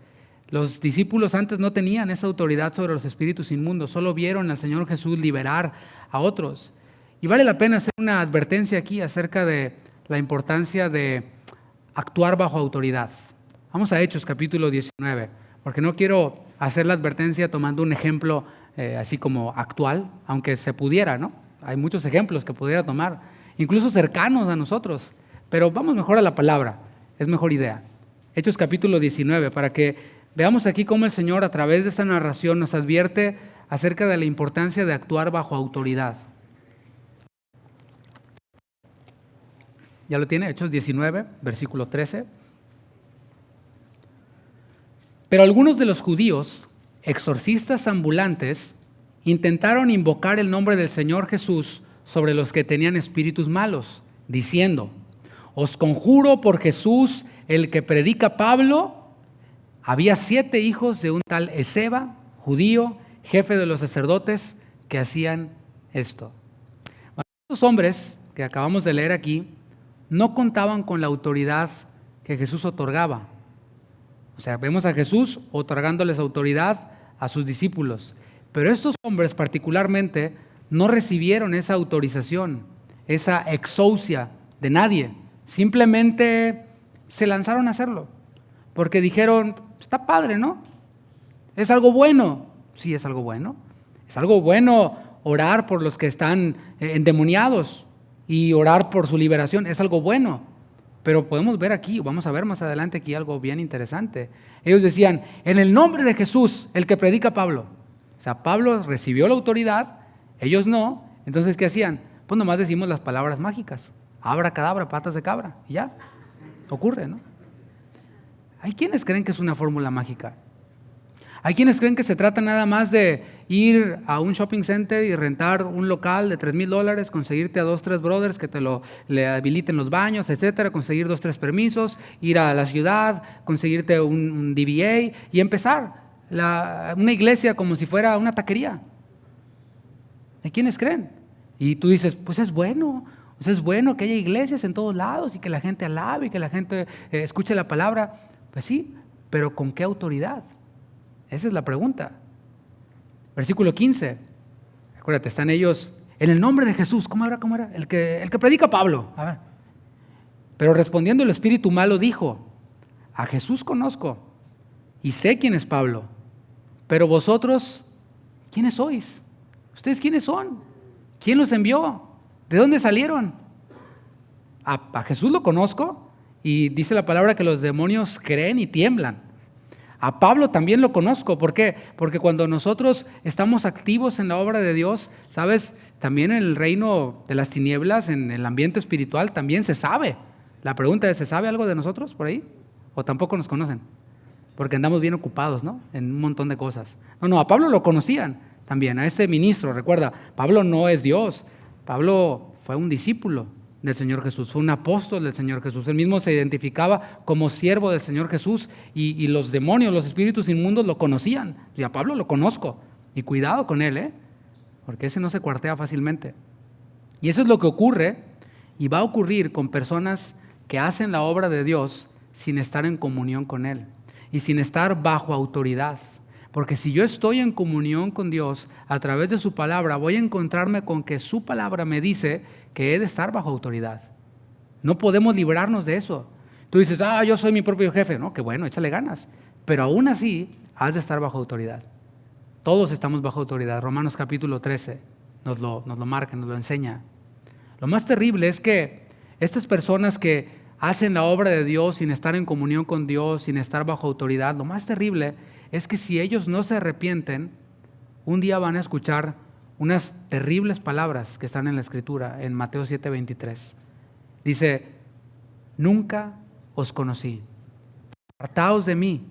Los discípulos antes no tenían esa autoridad sobre los espíritus inmundos, solo vieron al Señor Jesús liberar a otros. Y vale la pena hacer una advertencia aquí acerca de la importancia de actuar bajo autoridad. Vamos a Hechos capítulo 19, porque no quiero hacer la advertencia tomando un ejemplo así como actual, aunque se pudiera, ¿no? Hay muchos ejemplos que pudiera tomar, incluso cercanos a nosotros, pero vamos mejor a la palabra. Es mejor idea. Hechos capítulo 19, para que veamos aquí cómo el Señor a través de esta narración nos advierte acerca de la importancia de actuar bajo autoridad. ¿Ya lo tiene? Hechos 19, versículo 13. Pero algunos de los judíos, exorcistas ambulantes, intentaron invocar el nombre del Señor Jesús sobre los que tenían espíritus malos, diciendo: os conjuro por Jesús, el que predica Pablo. Había 7 hijos de un tal Esceva, judío, jefe de los sacerdotes, que hacían esto. Estos hombres que acabamos de leer aquí no contaban con la autoridad que Jesús otorgaba. O sea, vemos a Jesús otorgándoles autoridad a sus discípulos. Pero estos hombres particularmente no recibieron esa autorización, esa exousia de nadie. Simplemente se lanzaron a hacerlo. Porque dijeron: está padre, ¿no? Es algo bueno. Sí, es algo bueno. Es algo bueno orar por los que están endemoniados y orar por su liberación. Es algo bueno. Pero podemos ver aquí, vamos a ver más adelante aquí algo bien interesante. Ellos decían: en el nombre de Jesús, el que predica Pablo. O sea, Pablo recibió la autoridad, ellos no. Entonces, ¿qué hacían? Pues nomás decimos las palabras mágicas: abracadabra, patas de cabra, y ya, ocurre, ¿no? Hay quienes creen que es una fórmula mágica. Hay quienes creen que se trata nada más de ir a un shopping center y rentar un local de $3,000, conseguirte a 2, 3 brothers que le habiliten los baños, etcétera, conseguir 2, 3 permisos, ir a la ciudad, conseguirte un DBA y empezar una iglesia como si fuera una taquería. Hay quienes creen. Y tú dices: pues es bueno. O sea, es bueno que haya iglesias en todos lados y que la gente alabe y que la gente escuche la palabra. Pues sí, pero ¿con qué autoridad? Esa es la pregunta. Versículo 15. Acuérdate, están ellos: en el nombre de Jesús. ¿Cómo era? El que predica Pablo. A ver. Pero respondiendo el espíritu malo dijo: a Jesús conozco y sé quién es Pablo, pero vosotros, ¿quiénes sois? ¿Ustedes quiénes son? ¿Quién los envió? ¿De dónde salieron? A Jesús lo conozco, y dice la palabra que los demonios creen y tiemblan. A Pablo también lo conozco. ¿Por qué? Porque cuando nosotros estamos activos en la obra de Dios, ¿sabes? También en el reino de las tinieblas, en el ambiente espiritual, también se sabe. La pregunta es: ¿se sabe algo de nosotros por ahí? ¿O tampoco nos conocen? Porque andamos bien ocupados, ¿no? En un montón de cosas. No, a Pablo lo conocían también, a este ministro. Recuerda, Pablo no es Dios. Pablo fue un discípulo del Señor Jesús, fue un apóstol del Señor Jesús. Él mismo se identificaba como siervo del Señor Jesús, y los demonios, los espíritus inmundos lo conocían. Y a Pablo lo conozco, y cuidado con él, porque ese no se cuartea fácilmente. Y eso es lo que ocurre y va a ocurrir con personas que hacen la obra de Dios sin estar en comunión con Él y sin estar bajo autoridad. Porque si yo estoy en comunión con Dios a través de su palabra, voy a encontrarme con que su palabra me dice que he de estar bajo autoridad. No podemos librarnos de eso. Tú dices: yo soy mi propio jefe. No, qué bueno, échale ganas. Pero aún así, has de estar bajo autoridad. Todos estamos bajo autoridad. Romanos capítulo 13 nos lo marca, nos lo enseña. Lo más terrible es que estas personas que hacen la obra de Dios sin estar en comunión con Dios, sin estar bajo autoridad, lo más terrible es que si ellos no se arrepienten, un día van a escuchar unas terribles palabras que están en la Escritura, en Mateo 7:23. Dice: nunca os conocí, apartaos de mí,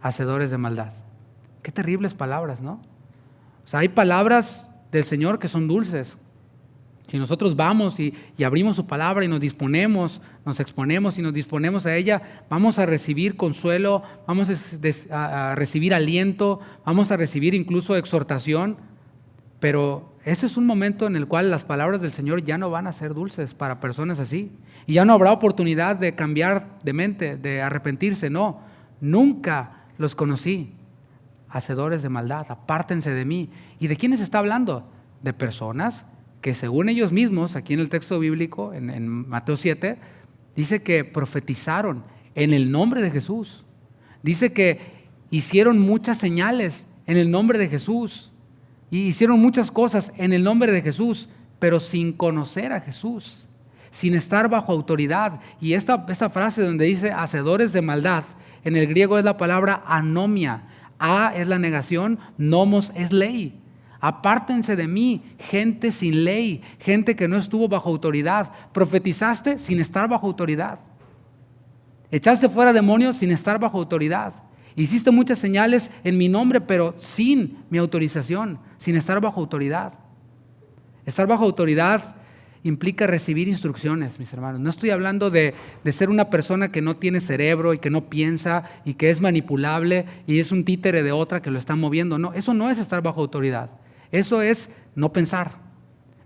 hacedores de maldad. Qué terribles palabras, ¿no? O sea, hay palabras del Señor que son dulces. Si nosotros vamos y abrimos su palabra y nos disponemos, nos exponemos y nos disponemos a ella, vamos a recibir consuelo, vamos a recibir aliento, vamos a recibir incluso exhortación. Pero ese es un momento en el cual las palabras del Señor ya no van a ser dulces para personas así. Y ya no habrá oportunidad de cambiar de mente, de arrepentirse. No, nunca los conocí, hacedores de maldad, apártense de mí. ¿Y de quiénes está hablando? De personas que según ellos mismos, aquí en el texto bíblico, en Mateo 7, dice que profetizaron en el nombre de Jesús. Dice que hicieron muchas señales en el nombre de Jesús. Y hicieron muchas cosas en el nombre de Jesús, pero sin conocer a Jesús, sin estar bajo autoridad. Y esta frase donde dice hacedores de maldad, en el griego es la palabra anomia. A es la negación, nomos es ley. apártense de mí, gente sin ley, gente que no estuvo bajo autoridad. Profetizaste sin estar bajo autoridad. Echaste fuera demonios sin estar bajo autoridad. Hiciste muchas señales en mi nombre, pero sin mi autorización, sin estar bajo autoridad. Estar bajo autoridad implica recibir instrucciones, mis hermanos. No estoy hablando de ser una persona que no tiene cerebro y que no piensa y que es manipulable y es un títere de otra que lo está moviendo. No, eso no es estar bajo autoridad. Eso es no pensar.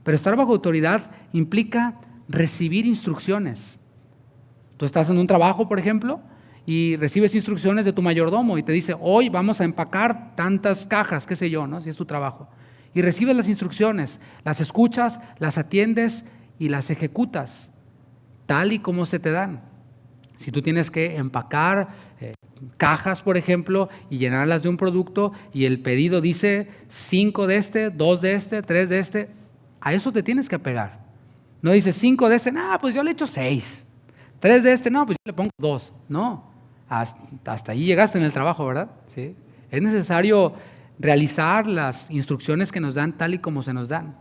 Pero estar bajo autoridad implica recibir instrucciones. Tú estás en un trabajo, por ejemplo, y recibes instrucciones de tu mayordomo y te dice, hoy vamos a empacar tantas cajas, qué sé yo, ¿no? Si es tu trabajo. Y recibes las instrucciones, las escuchas, las atiendes y las ejecutas, tal y como se te dan. Si tú tienes que empacar cajas, por ejemplo, y llenarlas de un producto y el pedido dice 5 de este, 2 de este, 3 de este, a eso te tienes que apegar. No dices 5 de este, pues yo le echo 6. 3 de este, pues yo le pongo 2. No, hasta ahí llegaste en el trabajo, ¿verdad? ¿Sí? Es necesario realizar las instrucciones que nos dan tal y como se nos dan.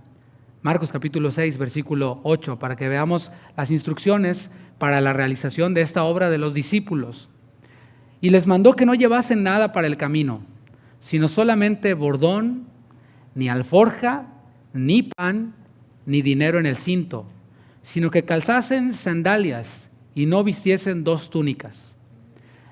Marcos capítulo 6, versículo 8, para que veamos las instrucciones para la realización de esta obra de los discípulos. Y les mandó que no llevasen nada para el camino, sino solamente bordón, ni alforja, ni pan, ni dinero en el cinto, sino que calzasen sandalias y no vistiesen 2 túnicas.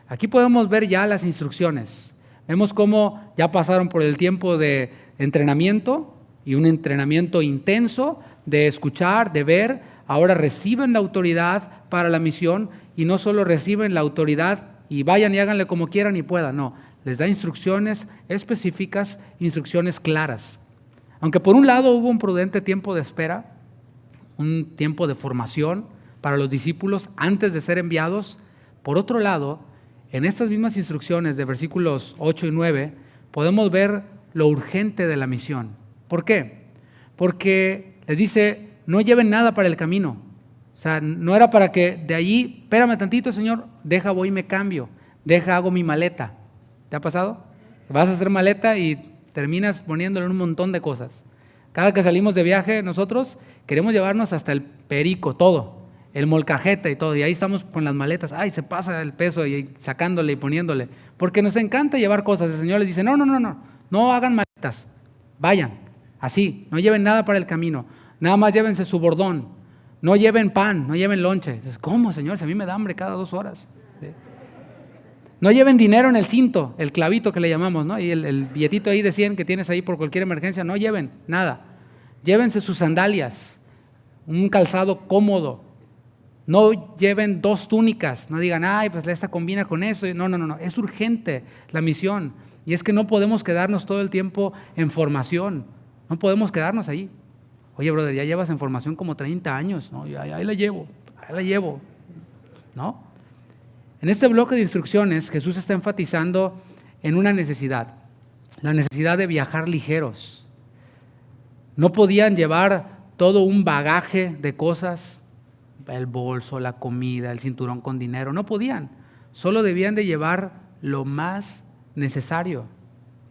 Aquí podemos ver ya las instrucciones. Vemos cómo ya pasaron por el tiempo de entrenamiento y un entrenamiento intenso de escuchar, de ver. Ahora reciben la autoridad para la misión y no solo reciben la autoridad y vayan y háganle como quieran y puedan. No, les da instrucciones específicas, instrucciones claras. Aunque por un lado hubo un prudente tiempo de espera, un tiempo de formación para los discípulos antes de ser enviados, por otro lado, en estas mismas instrucciones de versículos 8 y 9 podemos ver lo urgente de la misión. ¿Por qué? Porque les dice, no lleven nada para el camino. O sea, no era para que de allí, espérame tantito, Señor, deja, voy y me cambio, deja, hago mi maleta. ¿Te ha pasado? Vas a hacer maleta y terminas poniéndole un montón de cosas. Cada que salimos de viaje nosotros queremos llevarnos hasta el perico, todo. El molcajete y todo, y ahí estamos con las maletas, se pasa el peso y sacándole y poniéndole, porque nos encanta llevar cosas. El Señor les dice, no hagan maletas, vayan, así, no lleven nada para el camino, nada más llévense su bordón, no lleven pan, no lleven lonche. Entonces, ¿cómo, Señor? Si a mí me da hambre cada 2 horas. ¿Sí? No lleven dinero en el cinto, el clavito que le llamamos, ¿no? Y el billetito ahí de 100 que tienes ahí por cualquier emergencia, no lleven nada, llévense sus sandalias, un calzado cómodo. No lleven 2 túnicas, no digan, pues esta combina con eso. No, es urgente la misión. Y es que no podemos quedarnos todo el tiempo en formación, no podemos quedarnos ahí. Oye, brother, ya llevas en formación como 30 años, ¿no? Ahí la llevo, ¿no? En este bloque de instrucciones, Jesús está enfatizando en una necesidad, la necesidad de viajar ligeros. No podían llevar todo un bagaje de cosas, el bolso, la comida, el cinturón con dinero, no podían. Solo debían de llevar lo más necesario.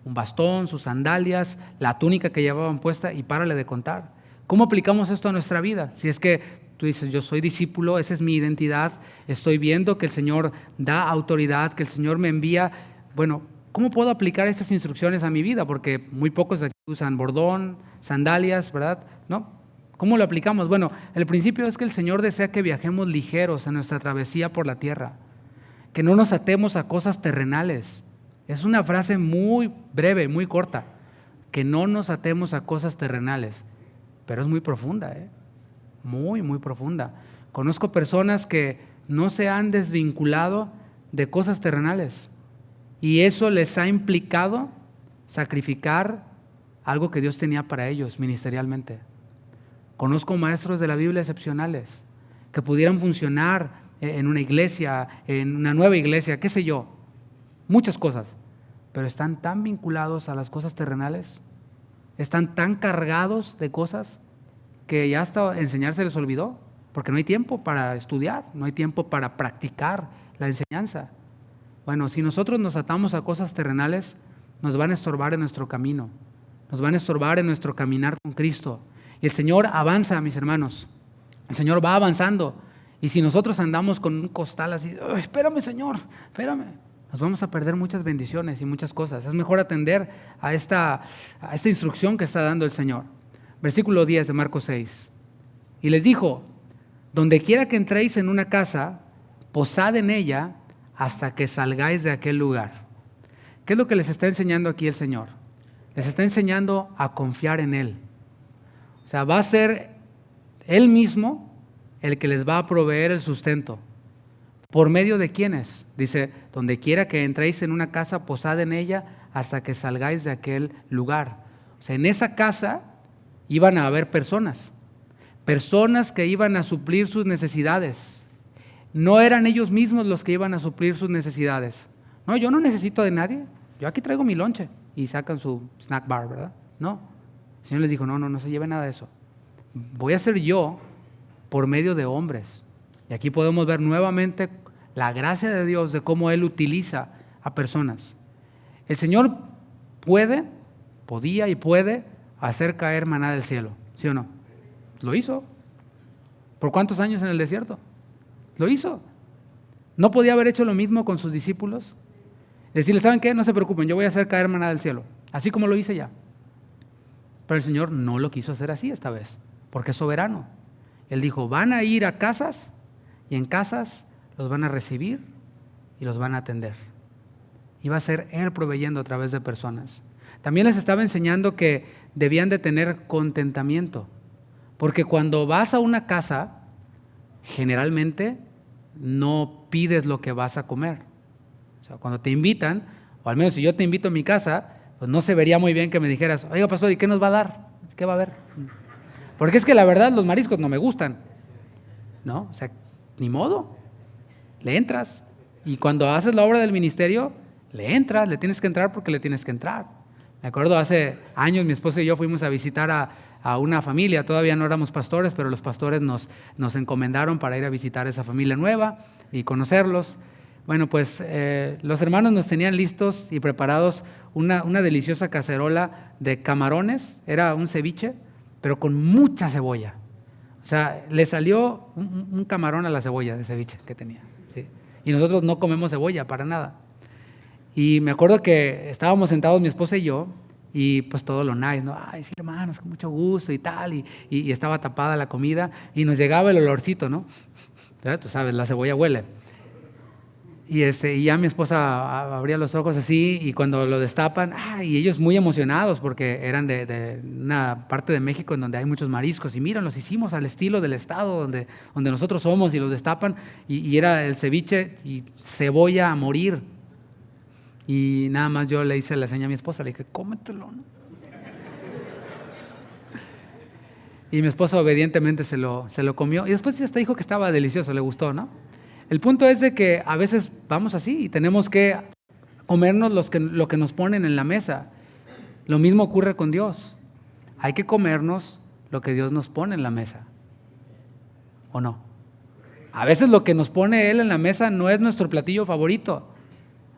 Un bastón, sus sandalias, la túnica que llevaban puesta y párale de contar. ¿Cómo aplicamos esto a nuestra vida? Si es que tú dices, yo soy discípulo, esa es mi identidad, estoy viendo que el Señor da autoridad, que el Señor me envía. Bueno, ¿cómo puedo aplicar estas instrucciones a mi vida? Porque muy pocos de aquí usan bordón, sandalias, ¿verdad? ¿No? ¿Cómo lo aplicamos? Bueno, el principio es que el Señor desea que viajemos ligeros en nuestra travesía por la tierra, que no nos atemos a cosas terrenales. Es una frase muy breve, muy corta, que no nos atemos a cosas terrenales, pero es muy profunda, muy, muy profunda. Conozco personas que no se han desvinculado de cosas terrenales y eso les ha implicado sacrificar algo que Dios tenía para ellos ministerialmente. Conozco maestros de la Biblia excepcionales que pudieran funcionar en una iglesia, en una nueva iglesia, qué sé yo, muchas cosas, pero están tan vinculados a las cosas terrenales, están tan cargados de cosas que ya hasta enseñar se les olvidó, porque no hay tiempo para estudiar, no hay tiempo para practicar la enseñanza. Bueno, si nosotros nos atamos a cosas terrenales, nos van a estorbar en nuestro camino. nos van a estorbar en nuestro caminar con Cristo. Y el Señor avanza, mis hermanos. El Señor va avanzando. Y si nosotros andamos con un costal así, espérame, Señor, espérame, nos vamos a perder muchas bendiciones y muchas cosas. Es mejor atender a esta instrucción que está dando el Señor. Versículo 10 de Marcos 6. Y les dijo: donde quiera que entréis en una casa, posad en ella hasta que salgáis de aquel lugar. ¿Qué es lo que les está enseñando aquí el Señor? Les está enseñando a confiar en Él. O sea, va a ser Él mismo el que les va a proveer el sustento. ¿Por medio de quiénes? Dice, donde quiera que entréis en una casa, posad en ella hasta que salgáis de aquel lugar. O sea, en esa casa iban a haber personas que iban a suplir sus necesidades. No eran ellos mismos los que iban a suplir sus necesidades. No, yo no necesito de nadie. Yo aquí traigo mi lonche. Y sacan su snack bar, ¿verdad? No. El Señor les dijo, no se lleve nada de eso. Voy a ser yo por medio de hombres. Y aquí podemos ver nuevamente la gracia de Dios de cómo Él utiliza a personas. El Señor podía y puede hacer caer maná del cielo, ¿sí o no? Lo hizo. ¿Por cuántos años en el desierto? Lo hizo. ¿No podía haber hecho lo mismo con sus discípulos? Decirles, ¿saben qué? No se preocupen, yo voy a hacer caer maná del cielo, así como lo hice ya. Pero el Señor no lo quiso hacer así esta vez, porque es soberano. Él dijo, van a ir a casas y en casas los van a recibir y los van a atender. Y va a ser Él proveyendo a través de personas. También les estaba enseñando que debían de tener contentamiento, porque cuando vas a una casa, generalmente no pides lo que vas a comer. O sea, cuando te invitan, o al menos si yo te invito a mi casa, pues no se vería muy bien que me dijeras, oiga, pastor, ¿y qué nos va a dar? ¿Qué va a haber? Porque es que la verdad los mariscos no me gustan, ¿no? O sea, ni modo, le entras. Y cuando haces la obra del ministerio, le entras, le tienes que entrar porque le tienes que entrar. Me acuerdo hace años mi esposo y yo fuimos a visitar a una familia, todavía no éramos pastores, pero los pastores nos encomendaron para ir a visitar a esa familia nueva y conocerlos. Bueno, pues los hermanos nos tenían listos y preparados una deliciosa cacerola de camarones, era un ceviche, pero con mucha cebolla. O sea, le salió un camarón a la cebolla de ceviche que tenía, ¿sí? Y nosotros no comemos cebolla para nada. Y me acuerdo que estábamos sentados mi esposa y yo, y pues todo lo nice, ¿no? Ay, sí, hermanos, con mucho gusto y tal, y estaba tapada la comida, y nos llegaba el olorcito, ¿no? ¿Verdad? Tú sabes, la cebolla huele. Y ya mi esposa abría los ojos así, y cuando lo destapan, y ellos muy emocionados porque eran de una parte de México en donde hay muchos mariscos, y mira, los hicimos al estilo del estado donde nosotros somos, y los destapan, y era el ceviche y cebolla a morir. Y nada más yo le hice la seña a mi esposa, le dije, cómetelo, ¿no? Y mi esposa obedientemente se lo comió, y después hasta dijo que estaba delicioso, le gustó, ¿no? El punto es de que a veces vamos así y tenemos que comernos lo que nos ponen en la mesa. Lo mismo ocurre con Dios. Hay que comernos lo que Dios nos pone en la mesa. ¿O no? A veces lo que nos pone Él en la mesa no es nuestro platillo favorito.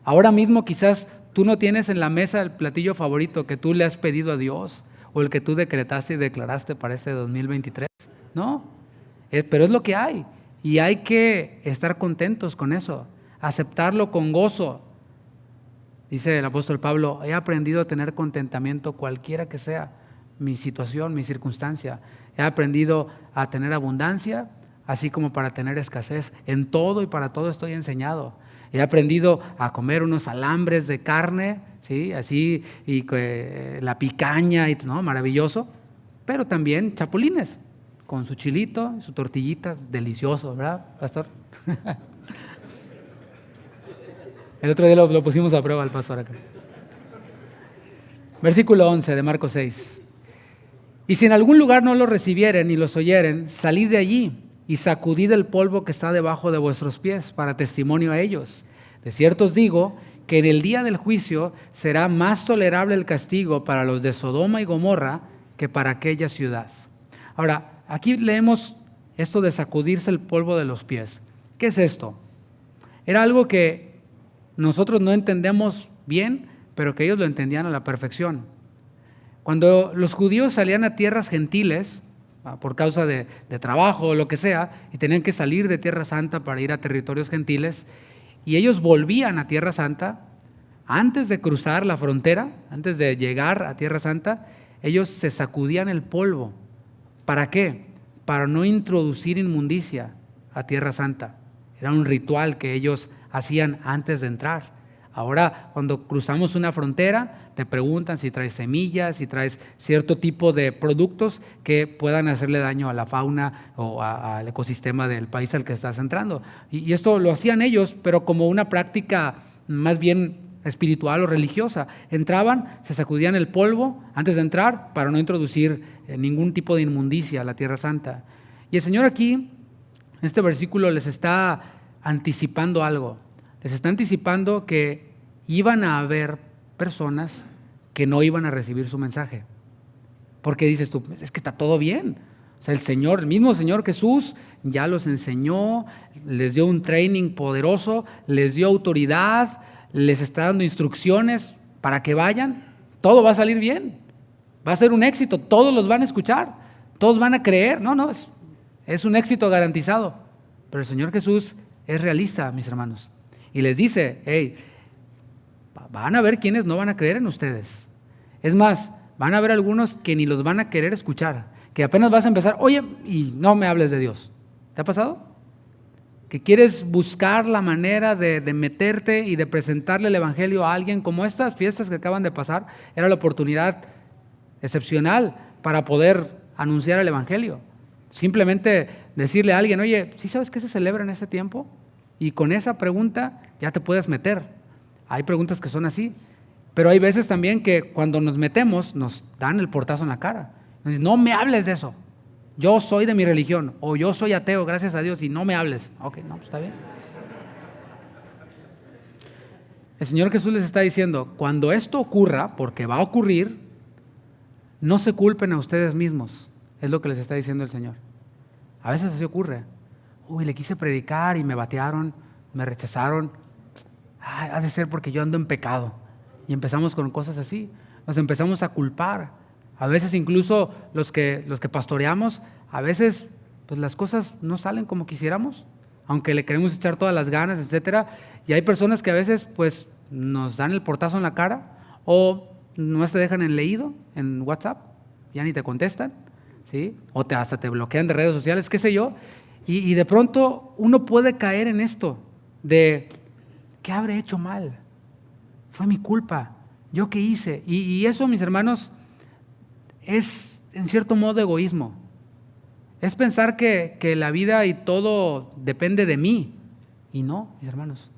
Ahora mismo quizás tú no tienes en la mesa el platillo favorito que tú le has pedido a Dios o el que tú decretaste y declaraste para este 2023. No, pero es lo que hay. Y hay que estar contentos con eso, aceptarlo con gozo. Dice el apóstol Pablo, he aprendido a tener contentamiento cualquiera que sea mi situación, mi circunstancia. He aprendido a tener abundancia, así como para tener escasez. En todo y para todo estoy enseñado. He aprendido a comer unos alambres de carne, ¿sí? Así, y la picaña, ¿no? Maravilloso, pero también chapulines, con su chilito, su tortillita, delicioso, ¿verdad, pastor? El otro día lo pusimos a prueba al pastor acá. Versículo 11 de Marcos 6. Y si en algún lugar no los recibieren ni los oyeren, salid de allí y sacudid el polvo que está debajo de vuestros pies para testimonio a ellos. De cierto os digo que en el día del juicio será más tolerable el castigo para los de Sodoma y Gomorra que para aquella ciudad. Ahora, aquí leemos esto de sacudirse el polvo de los pies. ¿Qué es esto? Era algo que nosotros no entendemos bien, pero que ellos lo entendían a la perfección. Cuando los judíos salían a tierras gentiles, por causa de trabajo o lo que sea, y tenían que salir de Tierra Santa para ir a territorios gentiles, y ellos volvían a Tierra Santa, antes de cruzar la frontera, antes de llegar a Tierra Santa, ellos se sacudían el polvo. ¿Para qué? Para no introducir inmundicia a Tierra Santa. Era un ritual que ellos hacían antes de entrar. Ahora, cuando cruzamos una frontera, te preguntan si traes semillas, si traes cierto tipo de productos que puedan hacerle daño a la fauna o al ecosistema del país al que estás entrando. Y esto lo hacían ellos, pero como una práctica más bien espiritual o religiosa. Entraban, se sacudían el polvo antes de entrar para no introducir ningún tipo de inmundicia a la Tierra Santa. Y el Señor aquí, en este versículo, les está anticipando algo. Les está anticipando que iban a haber personas que no iban a recibir su mensaje. Porque dices tú, es que está todo bien. O sea, el mismo Señor Jesús ya los enseñó, les dio un training poderoso, les dio autoridad, les está dando instrucciones para que vayan. Todo va a salir bien. Va a ser un éxito. Todos los van a escuchar. Todos van a creer. No, es un éxito garantizado. Pero el Señor Jesús es realista, mis hermanos. Y les dice, hey, van a haber quienes no van a creer en ustedes. Es más, van a haber algunos que ni los van a querer escuchar, que apenas vas a empezar, oye, y no me hables de Dios. ¿Te ha pasado? Que quieres buscar la manera de meterte y de presentarle el evangelio a alguien, como estas fiestas que acaban de pasar, era la oportunidad excepcional para poder anunciar el evangelio. Simplemente decirle a alguien, oye, ¿sí sabes qué se celebra en este tiempo? Y con esa pregunta ya te puedes meter. Hay preguntas que son así, pero hay veces también que cuando nos metemos nos dan el portazo en la cara. Nos dicen, no me hables de eso. Yo soy de mi religión, o yo soy ateo, gracias a Dios, y no me hables. Ok, no, pues está bien. El Señor Jesús les está diciendo, cuando esto ocurra, porque va a ocurrir, no se culpen a ustedes mismos. Es lo que les está diciendo el Señor. A veces así ocurre. Uy, le quise predicar y me batearon, me rechazaron. Ay, ha de ser porque yo ando en pecado. Y empezamos con cosas así. Nos empezamos a culpar. A veces incluso los que pastoreamos, a veces pues las cosas no salen como quisiéramos, aunque le queremos echar todas las ganas, etcétera. Y hay personas que a veces pues nos dan el portazo en la cara o no te dejan en leído en WhatsApp, ya ni te contestan, ¿sí? O hasta te bloquean de redes sociales, qué sé yo. Y de pronto uno puede caer en esto de, ¿qué habré hecho mal? Fue mi culpa. ¿Yo qué hice? Y eso, mis hermanos, es en cierto modo egoísmo. Es pensar que la vida y todo depende de mí. Y no, mis hermanos.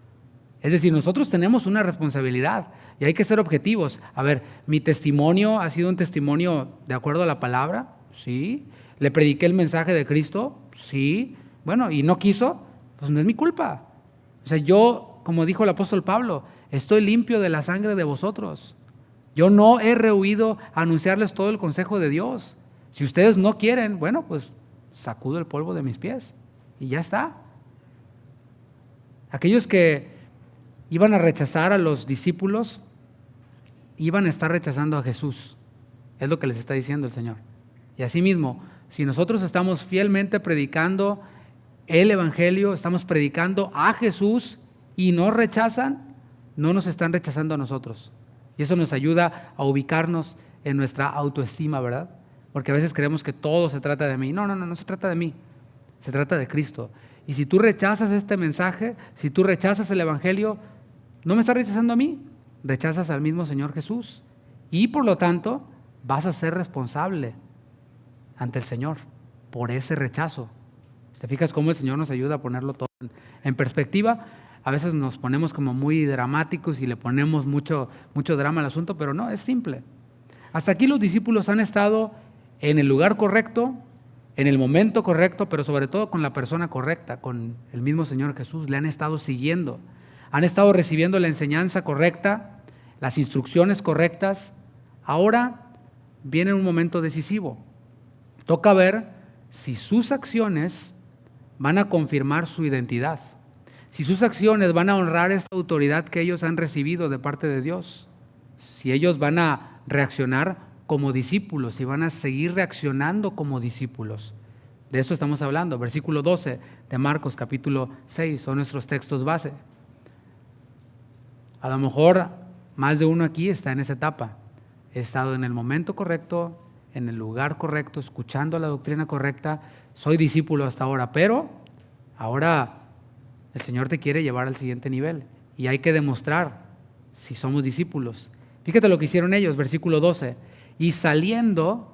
Es decir, nosotros tenemos una responsabilidad y hay que ser objetivos. A ver, ¿mi testimonio ha sido un testimonio de acuerdo a la palabra? Sí. ¿Le prediqué el mensaje de Cristo? Sí. Bueno, y no quiso, pues no es mi culpa. O sea, yo, como dijo el apóstol Pablo, estoy limpio de la sangre de vosotros. Yo no he rehuido a anunciarles todo el consejo de Dios. Si ustedes no quieren, bueno, pues sacudo el polvo de mis pies y ya está. Aquellos que iban a rechazar a los discípulos, iban a estar rechazando a Jesús. Es lo que les está diciendo el Señor. Y asimismo, si nosotros estamos fielmente predicando el evangelio, estamos predicando a Jesús y nos rechazan, no nos están rechazando a nosotros. Y eso nos ayuda a ubicarnos en nuestra autoestima, ¿verdad? Porque a veces creemos que todo se trata de mí. No se trata de mí, se trata de Cristo. Y si tú rechazas este mensaje, si tú rechazas el evangelio, no me estás rechazando a mí, rechazas al mismo Señor Jesús. Y por lo tanto, vas a ser responsable ante el Señor por ese rechazo. ¿Te fijas cómo el Señor nos ayuda a ponerlo todo en perspectiva? A veces nos ponemos como muy dramáticos y le ponemos mucho drama al asunto, pero no, es simple. Hasta aquí los discípulos han estado en el lugar correcto, en el momento correcto, pero sobre todo con la persona correcta, con el mismo Señor Jesús. Le han estado siguiendo, han estado recibiendo la enseñanza correcta, las instrucciones correctas. Ahora viene un momento decisivo. Toca ver si sus acciones van a confirmar su identidad, si sus acciones van a honrar esta autoridad que ellos han recibido de parte de Dios, si ellos van a reaccionar como discípulos y van a seguir reaccionando como discípulos. De eso estamos hablando. Versículo 12 de Marcos capítulo 6 son nuestros textos base. A lo mejor más de uno aquí está en esa etapa. He estado en el momento correcto, en el lugar correcto, escuchando la doctrina correcta. Soy discípulo hasta ahora, pero ahora el Señor te quiere llevar al siguiente nivel y hay que demostrar si somos discípulos. Fíjate lo que hicieron ellos, versículo 12. Y saliendo,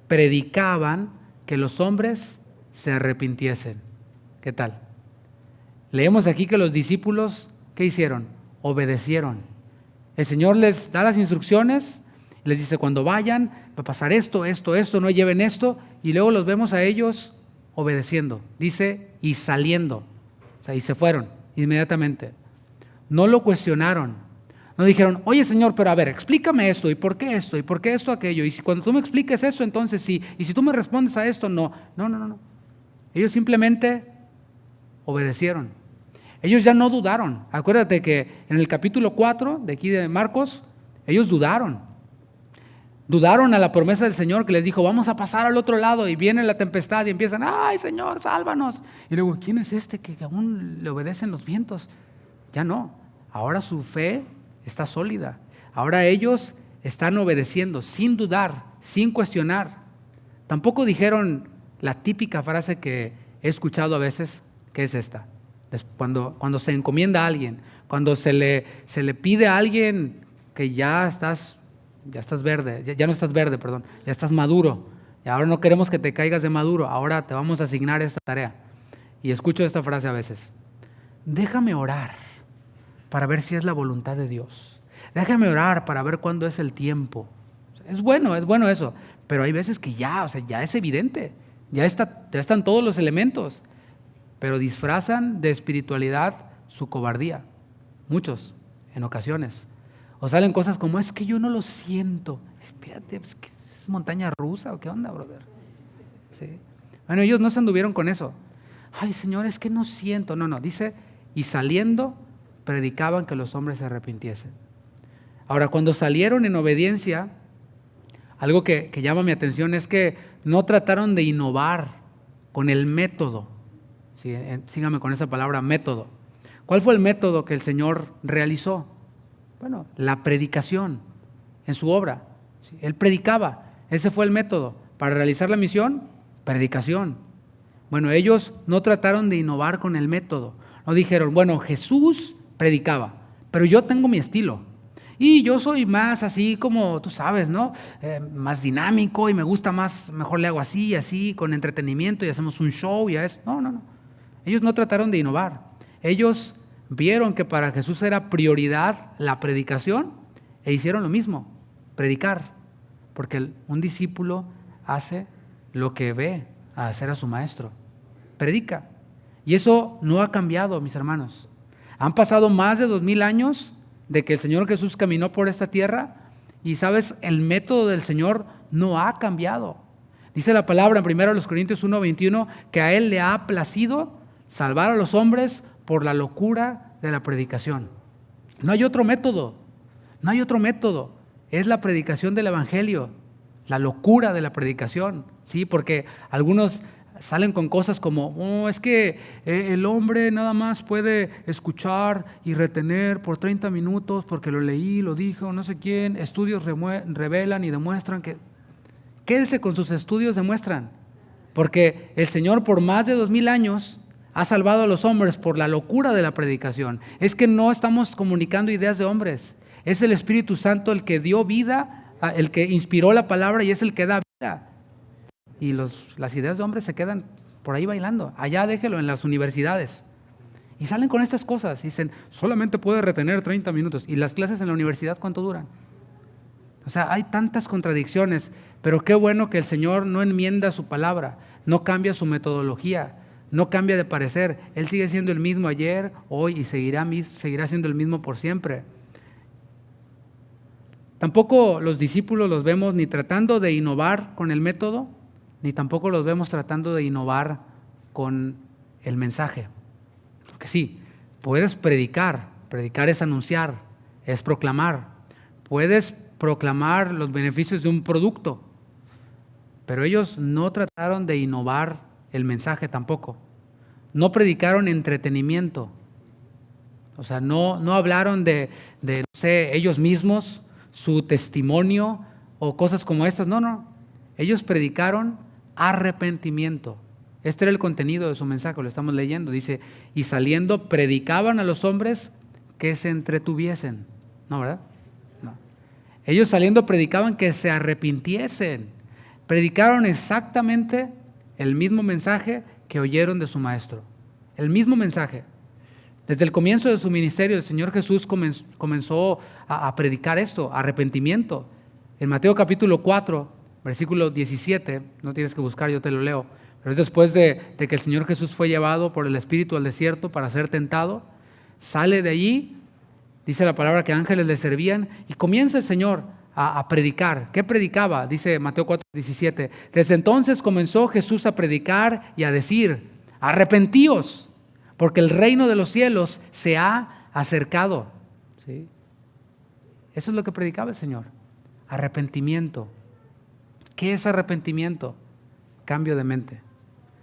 predicaban que los hombres se arrepintiesen. ¿Qué tal? Leemos aquí que los discípulos, ¿qué hicieron? Obedecieron. El Señor les da las instrucciones, les dice cuando vayan, va a pasar esto, no lleven esto, y luego los vemos a ellos obedeciendo. Dice, y saliendo. O sea, y se fueron inmediatamente. No lo cuestionaron. No dijeron, oye Señor, pero a ver, explícame esto, y por qué esto, aquello, y si cuando tú me expliques eso, entonces sí, y si tú me respondes a esto, no. No. Ellos simplemente obedecieron. Ellos ya no dudaron. Acuérdate que en el capítulo 4 de aquí de Marcos, ellos dudaron. Dudaron a la promesa del Señor que les dijo, vamos a pasar al otro lado, y viene la tempestad y empiezan, ay Señor, sálvanos. Y luego, ¿quién es este que aún le obedecen los vientos? Ya no. Ahora su fe está sólida. Ahora ellos están obedeciendo sin dudar, sin cuestionar. Tampoco dijeron la típica frase que he escuchado a veces, que es esta. Cuando se encomienda a alguien, cuando se le pide a alguien que ya estás verde, ya no estás verde, perdón, ya estás maduro. Y ahora no queremos que te caigas de maduro, ahora te vamos a asignar esta tarea. Y escucho esta frase a veces. Déjame orar para ver si es la voluntad de Dios. Déjame orar para ver cuándo es el tiempo. Es bueno eso, pero hay veces que ya es evidente, ya están todos los elementos, pero disfrazan de espiritualidad su cobardía. Muchos, en ocasiones. O salen cosas como, es que yo no lo siento. Espérate, ¿es montaña rusa o qué onda, brother? ¿Sí? Bueno, ellos no se anduvieron con eso. Ay, Señor, es que no siento. No, dice, y saliendo, predicaban que los hombres se arrepintiesen. Ahora, cuando salieron en obediencia, algo que llama mi atención es que no trataron de innovar con el método. Sí, sígame con esa palabra, método. ¿Cuál fue el método que el Señor realizó? Bueno, la predicación en su obra. Sí, Él predicaba, ese fue el método. Para realizar la misión, predicación. Bueno, ellos no trataron de innovar con el método. No dijeron, bueno, Jesús predicaba, pero yo tengo mi estilo. Y yo soy más así como, tú sabes, ¿no? Más dinámico y me gusta más, mejor le hago así, con entretenimiento y hacemos un show y a eso. No. Ellos no trataron de innovar. Ellos vieron que para Jesús era prioridad la predicación e hicieron lo mismo, predicar. Porque un discípulo hace lo que ve a hacer a su maestro. Predica. Y eso no ha cambiado, mis hermanos. Han pasado más de 2000 años de que el Señor Jesús caminó por esta tierra y, ¿sabes? El método del Señor no ha cambiado. Dice la palabra en 1 Corintios 1:21 que a Él le ha placido salvar a los hombres por la locura de la predicación. No hay otro método. Es la predicación del Evangelio, la locura de la predicación, ¿sí? Porque algunos salen con cosas como, es que el hombre nada más puede escuchar y retener por 30 minutos porque lo leí, lo dijo, no sé quién. Estudios revelan y demuestran que... Quédese con sus estudios, demuestran. Porque el Señor por más de 2000 años ha salvado a los hombres por la locura de la predicación. Es que no estamos comunicando ideas de hombres. Es el Espíritu Santo el que dio vida, el que inspiró la palabra y es el que da vida. Y las ideas de hombres se quedan por ahí bailando. Allá déjelo en las universidades. Y salen con estas cosas. Dicen, solamente puede retener 30 minutos. ¿Y las clases en la universidad cuánto duran? O sea, hay tantas contradicciones. Pero qué bueno que el Señor no enmienda su palabra, no cambia su metodología, no cambia de parecer. Él sigue siendo el mismo ayer, hoy y seguirá siendo el mismo por siempre. Tampoco los discípulos los vemos ni tratando de innovar con el método, ni tampoco los vemos tratando de innovar con el mensaje. Porque sí, puedes predicar es anunciar, es proclamar. Puedes proclamar los beneficios de un producto, pero ellos no trataron de innovar el mensaje tampoco. No predicaron entretenimiento. O sea, no hablaron de, no sé, ellos mismos, su testimonio o cosas como estas. No. Ellos predicaron arrepentimiento. Este era el contenido de su mensaje, lo estamos leyendo. Dice, y saliendo predicaban a los hombres que se entretuviesen. ¿No, verdad? No. Ellos saliendo predicaban que se arrepintiesen. Predicaron exactamente el mismo mensaje que oyeron de su maestro. El mismo mensaje. Desde el comienzo de su ministerio, el Señor Jesús comenzó a predicar esto, arrepentimiento. En Mateo capítulo 4, versículo 17, no tienes que buscar, yo te lo leo, pero es después de que el Señor Jesús fue llevado por el Espíritu al desierto para ser tentado, sale de allí, dice la palabra que ángeles le servían y comienza el Señor a predicar. ¿Qué predicaba? Dice Mateo 4, 17. Desde entonces comenzó Jesús a predicar y a decir, arrepentíos, porque el reino de los cielos se ha acercado. ¿Sí? Eso es lo que predicaba el Señor. Arrepentimiento. ¿Qué es arrepentimiento? Cambio de mente.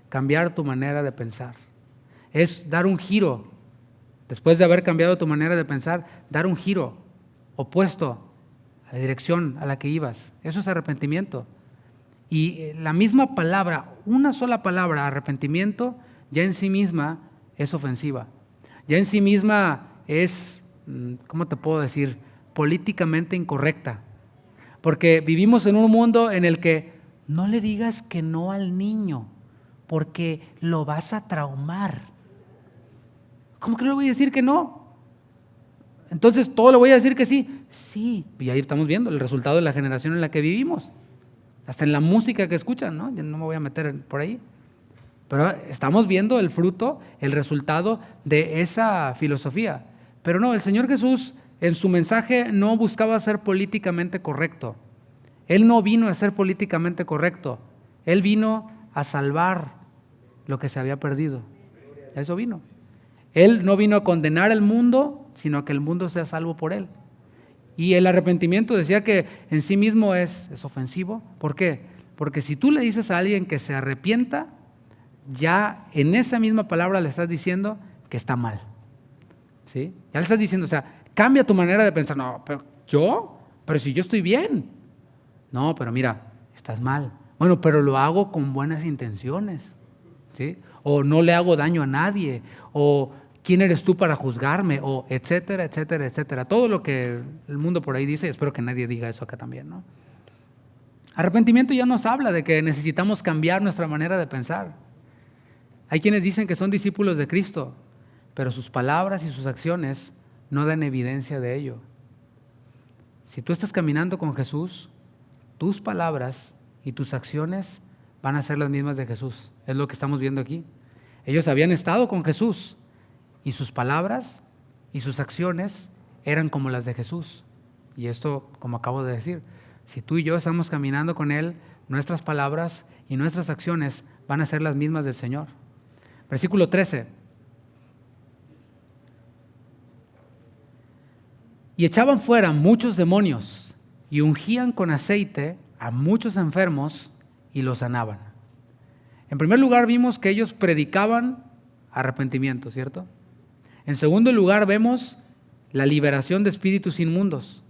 Cambiar tu manera de pensar. Es dar un giro. Después de haber cambiado tu manera de pensar, dar un giro opuesto a la dirección a la que ibas. Eso es arrepentimiento. Y la misma palabra, una sola palabra, arrepentimiento, ya en sí misma es ofensiva. Ya en sí misma es, ¿cómo te puedo decir?, políticamente incorrecta. Porque vivimos en un mundo en el que no le digas que no al niño, porque lo vas a traumar. ¿Cómo que no le voy a decir que no? Entonces, ¿todo le voy a decir que sí? Sí, y ahí estamos viendo el resultado de la generación en la que vivimos. Hasta en la música que escuchan, ¿no? Yo no me voy a meter por ahí. Pero estamos viendo el fruto, el resultado de esa filosofía. Pero no, el Señor Jesús en su mensaje no buscaba ser políticamente correcto. Él no vino a ser políticamente correcto. Él vino a salvar lo que se había perdido. Eso vino. Él no vino a condenar el mundo, sino a que el mundo sea salvo por él. Y el arrepentimiento decía que en sí mismo es ofensivo. ¿Por qué? Porque si tú le dices a alguien que se arrepienta, ya en esa misma palabra le estás diciendo que está mal. ¿Sí? Ya le estás diciendo, o sea, cambia tu manera de pensar. No, pero ¿yo? Pero si yo estoy bien. No, pero mira, estás mal. Bueno, pero lo hago con buenas intenciones. ¿Sí? O no le hago daño a nadie. O ¿quién eres tú para juzgarme? O etcétera, etcétera, etcétera. Todo lo que el mundo por ahí dice, espero que nadie diga eso acá también, ¿no? Arrepentimiento ya nos habla de que necesitamos cambiar nuestra manera de pensar. Hay quienes dicen que son discípulos de Cristo, pero sus palabras y sus acciones no dan evidencia de ello. Si tú estás caminando con Jesús, tus palabras y tus acciones van a ser las mismas de Jesús. Es lo que estamos viendo aquí. Ellos habían estado con Jesús y sus palabras y sus acciones eran como las de Jesús. Y esto, como acabo de decir, si tú y yo estamos caminando con Él, nuestras palabras y nuestras acciones van a ser las mismas del Señor. Versículo 13. Y echaban fuera muchos demonios y ungían con aceite a muchos enfermos y los sanaban. En primer lugar vimos que ellos predicaban arrepentimiento, ¿cierto? En segundo lugar vemos la liberación de espíritus inmundos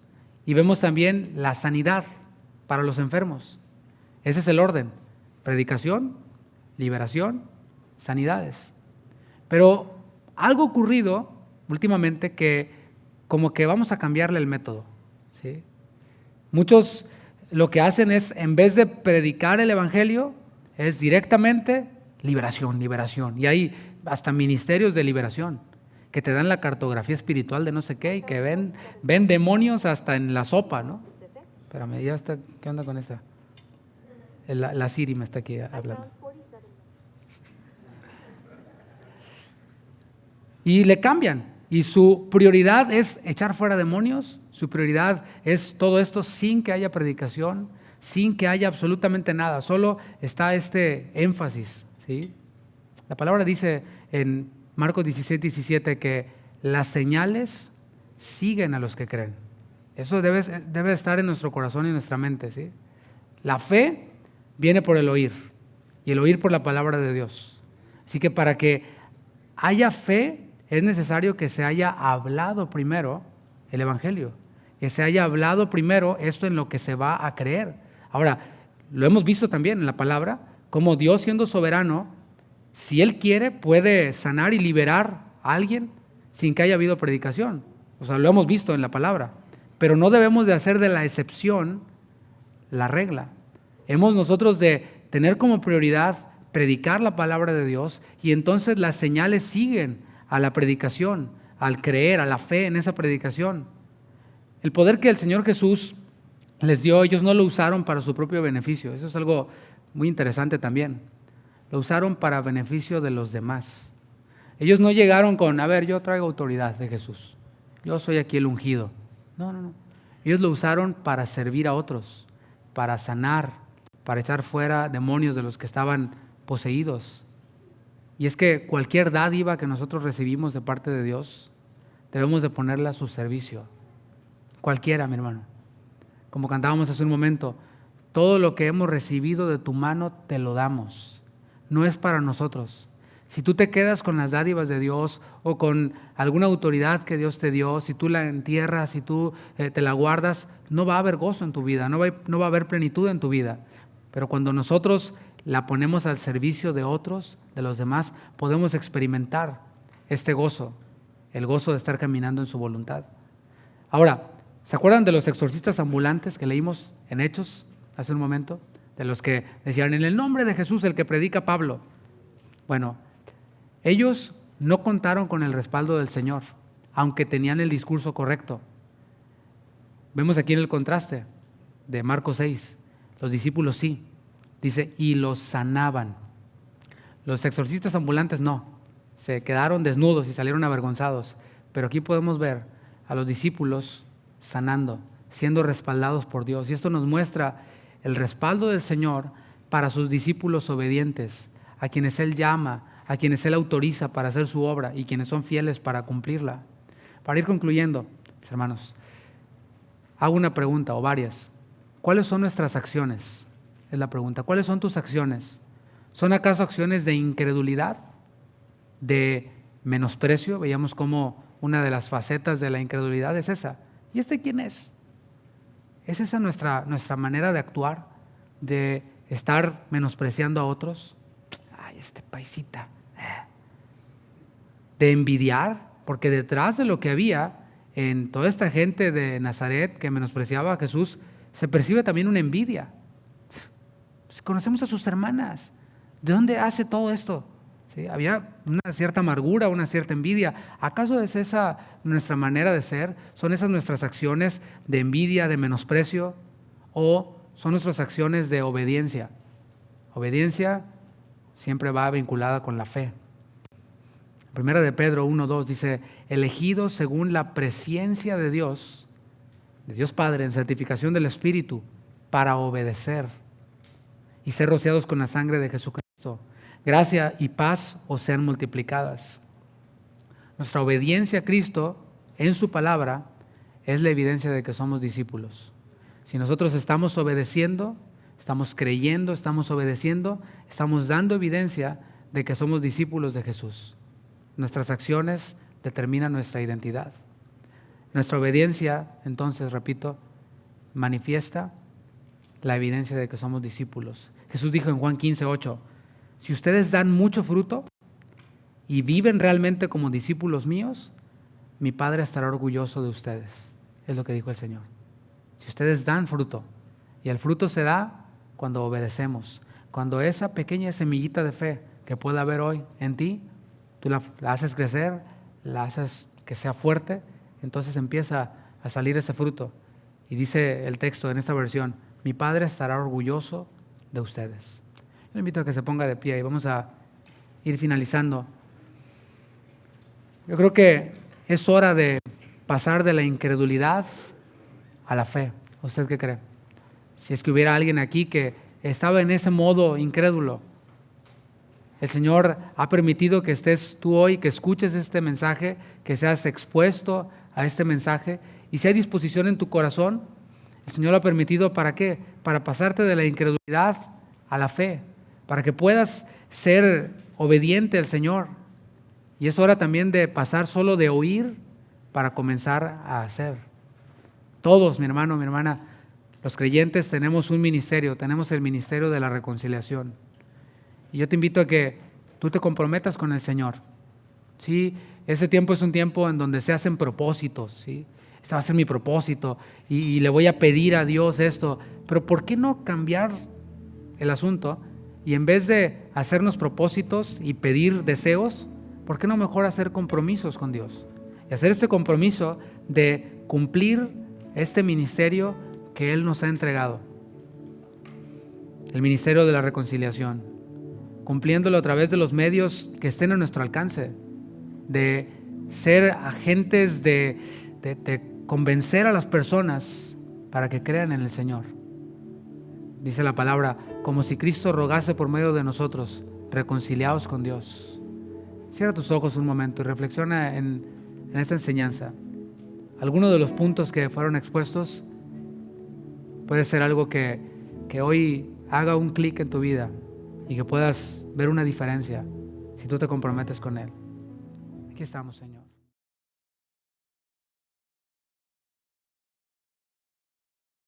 y vemos también la sanidad para los enfermos. Ese es el orden: predicación, liberación, sanidades. Pero algo ocurrido últimamente que como que vamos a cambiarle el método, ¿sí? Muchos lo que hacen es, en vez de predicar el evangelio, es directamente liberación, liberación. Y hay hasta ministerios de liberación que te dan la cartografía espiritual de no sé qué y que ven demonios hasta en la sopa, ¿no? Espérame, ya está, ¿qué onda con esta? La Siri me está aquí hablando. Y le cambian. Y su prioridad es echar fuera demonios. Su prioridad es todo esto sin que haya predicación, sin que haya absolutamente nada. Solo está este énfasis, ¿sí? La palabra dice en Marcos 16, 17 que las señales siguen a los que creen. Eso debe estar en nuestro corazón y en nuestra mente, ¿sí? La fe viene por el oír, y el oír por la palabra de Dios. Así que para que haya fe, es necesario que se haya hablado primero el Evangelio, que se haya hablado primero esto en lo que se va a creer. Ahora, lo hemos visto también en la palabra, como Dios, siendo soberano, si Él quiere, puede sanar y liberar a alguien sin que haya habido predicación. O sea, lo hemos visto en la palabra. Pero no debemos de hacer de la excepción la regla. Hemos nosotros de tener como prioridad predicar la palabra de Dios, y entonces las señales siguen a la predicación, al creer, a la fe en esa predicación. El poder que el Señor Jesús les dio, ellos no lo usaron para su propio beneficio. Eso es algo muy interesante también. Lo usaron para beneficio de los demás. Ellos no llegaron con, a ver, yo traigo autoridad de Jesús, yo soy aquí el ungido. No. Ellos lo usaron para servir a otros, para sanar, para echar fuera demonios de los que estaban poseídos. Y es que cualquier dádiva que nosotros recibimos de parte de Dios, debemos de ponerla a su servicio. Cualquiera, mi hermano. Como cantábamos hace un momento, todo lo que hemos recibido de tu mano te lo damos. No es para nosotros. Si tú te quedas con las dádivas de Dios o con alguna autoridad que Dios te dio, si tú la entierras, si tú te la guardas, no va a haber gozo en tu vida, no va a haber plenitud en tu vida. Pero cuando nosotros la ponemos al servicio de otros, de los demás, podemos experimentar este gozo, el gozo de estar caminando en su voluntad. Ahora, ¿se acuerdan de los exorcistas ambulantes que leímos en Hechos hace un momento? De los que decían, en el nombre de Jesús, el que predica Pablo. Bueno, ellos no contaron con el respaldo del Señor, aunque tenían el discurso correcto. Vemos aquí en el contraste de Marcos 6, los discípulos sí, dice, y los sanaban. Los exorcistas ambulantes no, se quedaron desnudos y salieron avergonzados, pero aquí podemos ver a los discípulos sanando, siendo respaldados por Dios. Y esto nos muestra el respaldo del Señor para sus discípulos obedientes, a quienes Él llama, a quienes Él autoriza para hacer su obra y quienes son fieles para cumplirla. Para ir concluyendo, mis hermanos, hago una pregunta o varias. ¿Cuáles son nuestras acciones? Es la pregunta. ¿Cuáles son tus acciones? ¿Son acaso acciones de incredulidad? ¿De menosprecio? Veíamos cómo una de las facetas de la incredulidad es esa. ¿Y este quién es? ¿Es esa nuestra manera de actuar? ¿De estar menospreciando a otros? Ay, este paisita. De envidiar, porque detrás de lo que había en toda esta gente de Nazaret que menospreciaba a Jesús, se percibe también una envidia. Pues conocemos a sus hermanas. ¿De dónde hace todo esto? ¿Sí? Había una cierta amargura, una cierta envidia. ¿Acaso es esa nuestra manera de ser? ¿Son esas nuestras acciones de envidia, de menosprecio? ¿O son nuestras acciones de obediencia? Obediencia siempre va vinculada con la fe. Primera de Pedro 1:2 dice, elegidos según la presciencia de Dios Padre, en santificación del Espíritu, para obedecer y ser rociados con la sangre de Jesucristo. Gracia y paz os sean multiplicadas. Nuestra obediencia a Cristo en su palabra es la evidencia de que somos discípulos. Si nosotros estamos obedeciendo, estamos creyendo, estamos obedeciendo, estamos dando evidencia de que somos discípulos de Jesús. Nuestras acciones determinan nuestra identidad. Nuestra obediencia, entonces, repito, manifiesta la evidencia de que somos discípulos. Jesús dijo en Juan 15:8, si ustedes dan mucho fruto y viven realmente como discípulos míos, mi Padre estará orgulloso de ustedes. Es lo que dijo el Señor. Si ustedes dan fruto, y el fruto se da cuando obedecemos, cuando esa pequeña semillita de fe que pueda haber hoy en ti, tú la haces crecer, la haces que sea fuerte, entonces empieza a salir ese fruto. Y dice el texto en esta versión, mi Padre estará orgulloso de ustedes. Yo le invito a que se ponga de pie y vamos a ir finalizando. Yo creo que es hora de pasar de la incredulidad a la fe. ¿Usted qué cree? Si es que hubiera alguien aquí que estaba en ese modo incrédulo, el Señor ha permitido que estés tú hoy, que escuches este mensaje, que seas expuesto a este mensaje. Y si hay disposición en tu corazón, el Señor lo ha permitido, ¿para qué? Para pasarte de la incredulidad a la fe, para que puedas ser obediente al Señor. Y es hora también de pasar solo de oír para comenzar a hacer. Todos, mi hermano, mi hermana, los creyentes tenemos un ministerio, tenemos el ministerio de la reconciliación. Y yo te invito a que tú te comprometas con el Señor. Sí, ese tiempo es un tiempo en donde se hacen propósitos, ¿sí? Este va a ser mi propósito y le voy a pedir a Dios esto. Pero ¿por qué no cambiar el asunto? Y en vez de hacernos propósitos y pedir deseos, ¿por qué no mejor hacer compromisos con Dios? Y hacer este compromiso de cumplir este ministerio que Él nos ha entregado. El ministerio de la reconciliación. Cumpliéndolo a través de los medios que estén a nuestro alcance. De ser agentes de convencer a las personas para que crean en el Señor. Dice la palabra, como si Cristo rogase por medio de nosotros, reconciliados con Dios. Cierra tus ojos un momento y reflexiona en esta enseñanza. Alguno de los puntos que fueron expuestos puede ser algo que hoy haga un clic en tu vida y que puedas ver una diferencia si tú te comprometes con Él. Aquí estamos, Señor.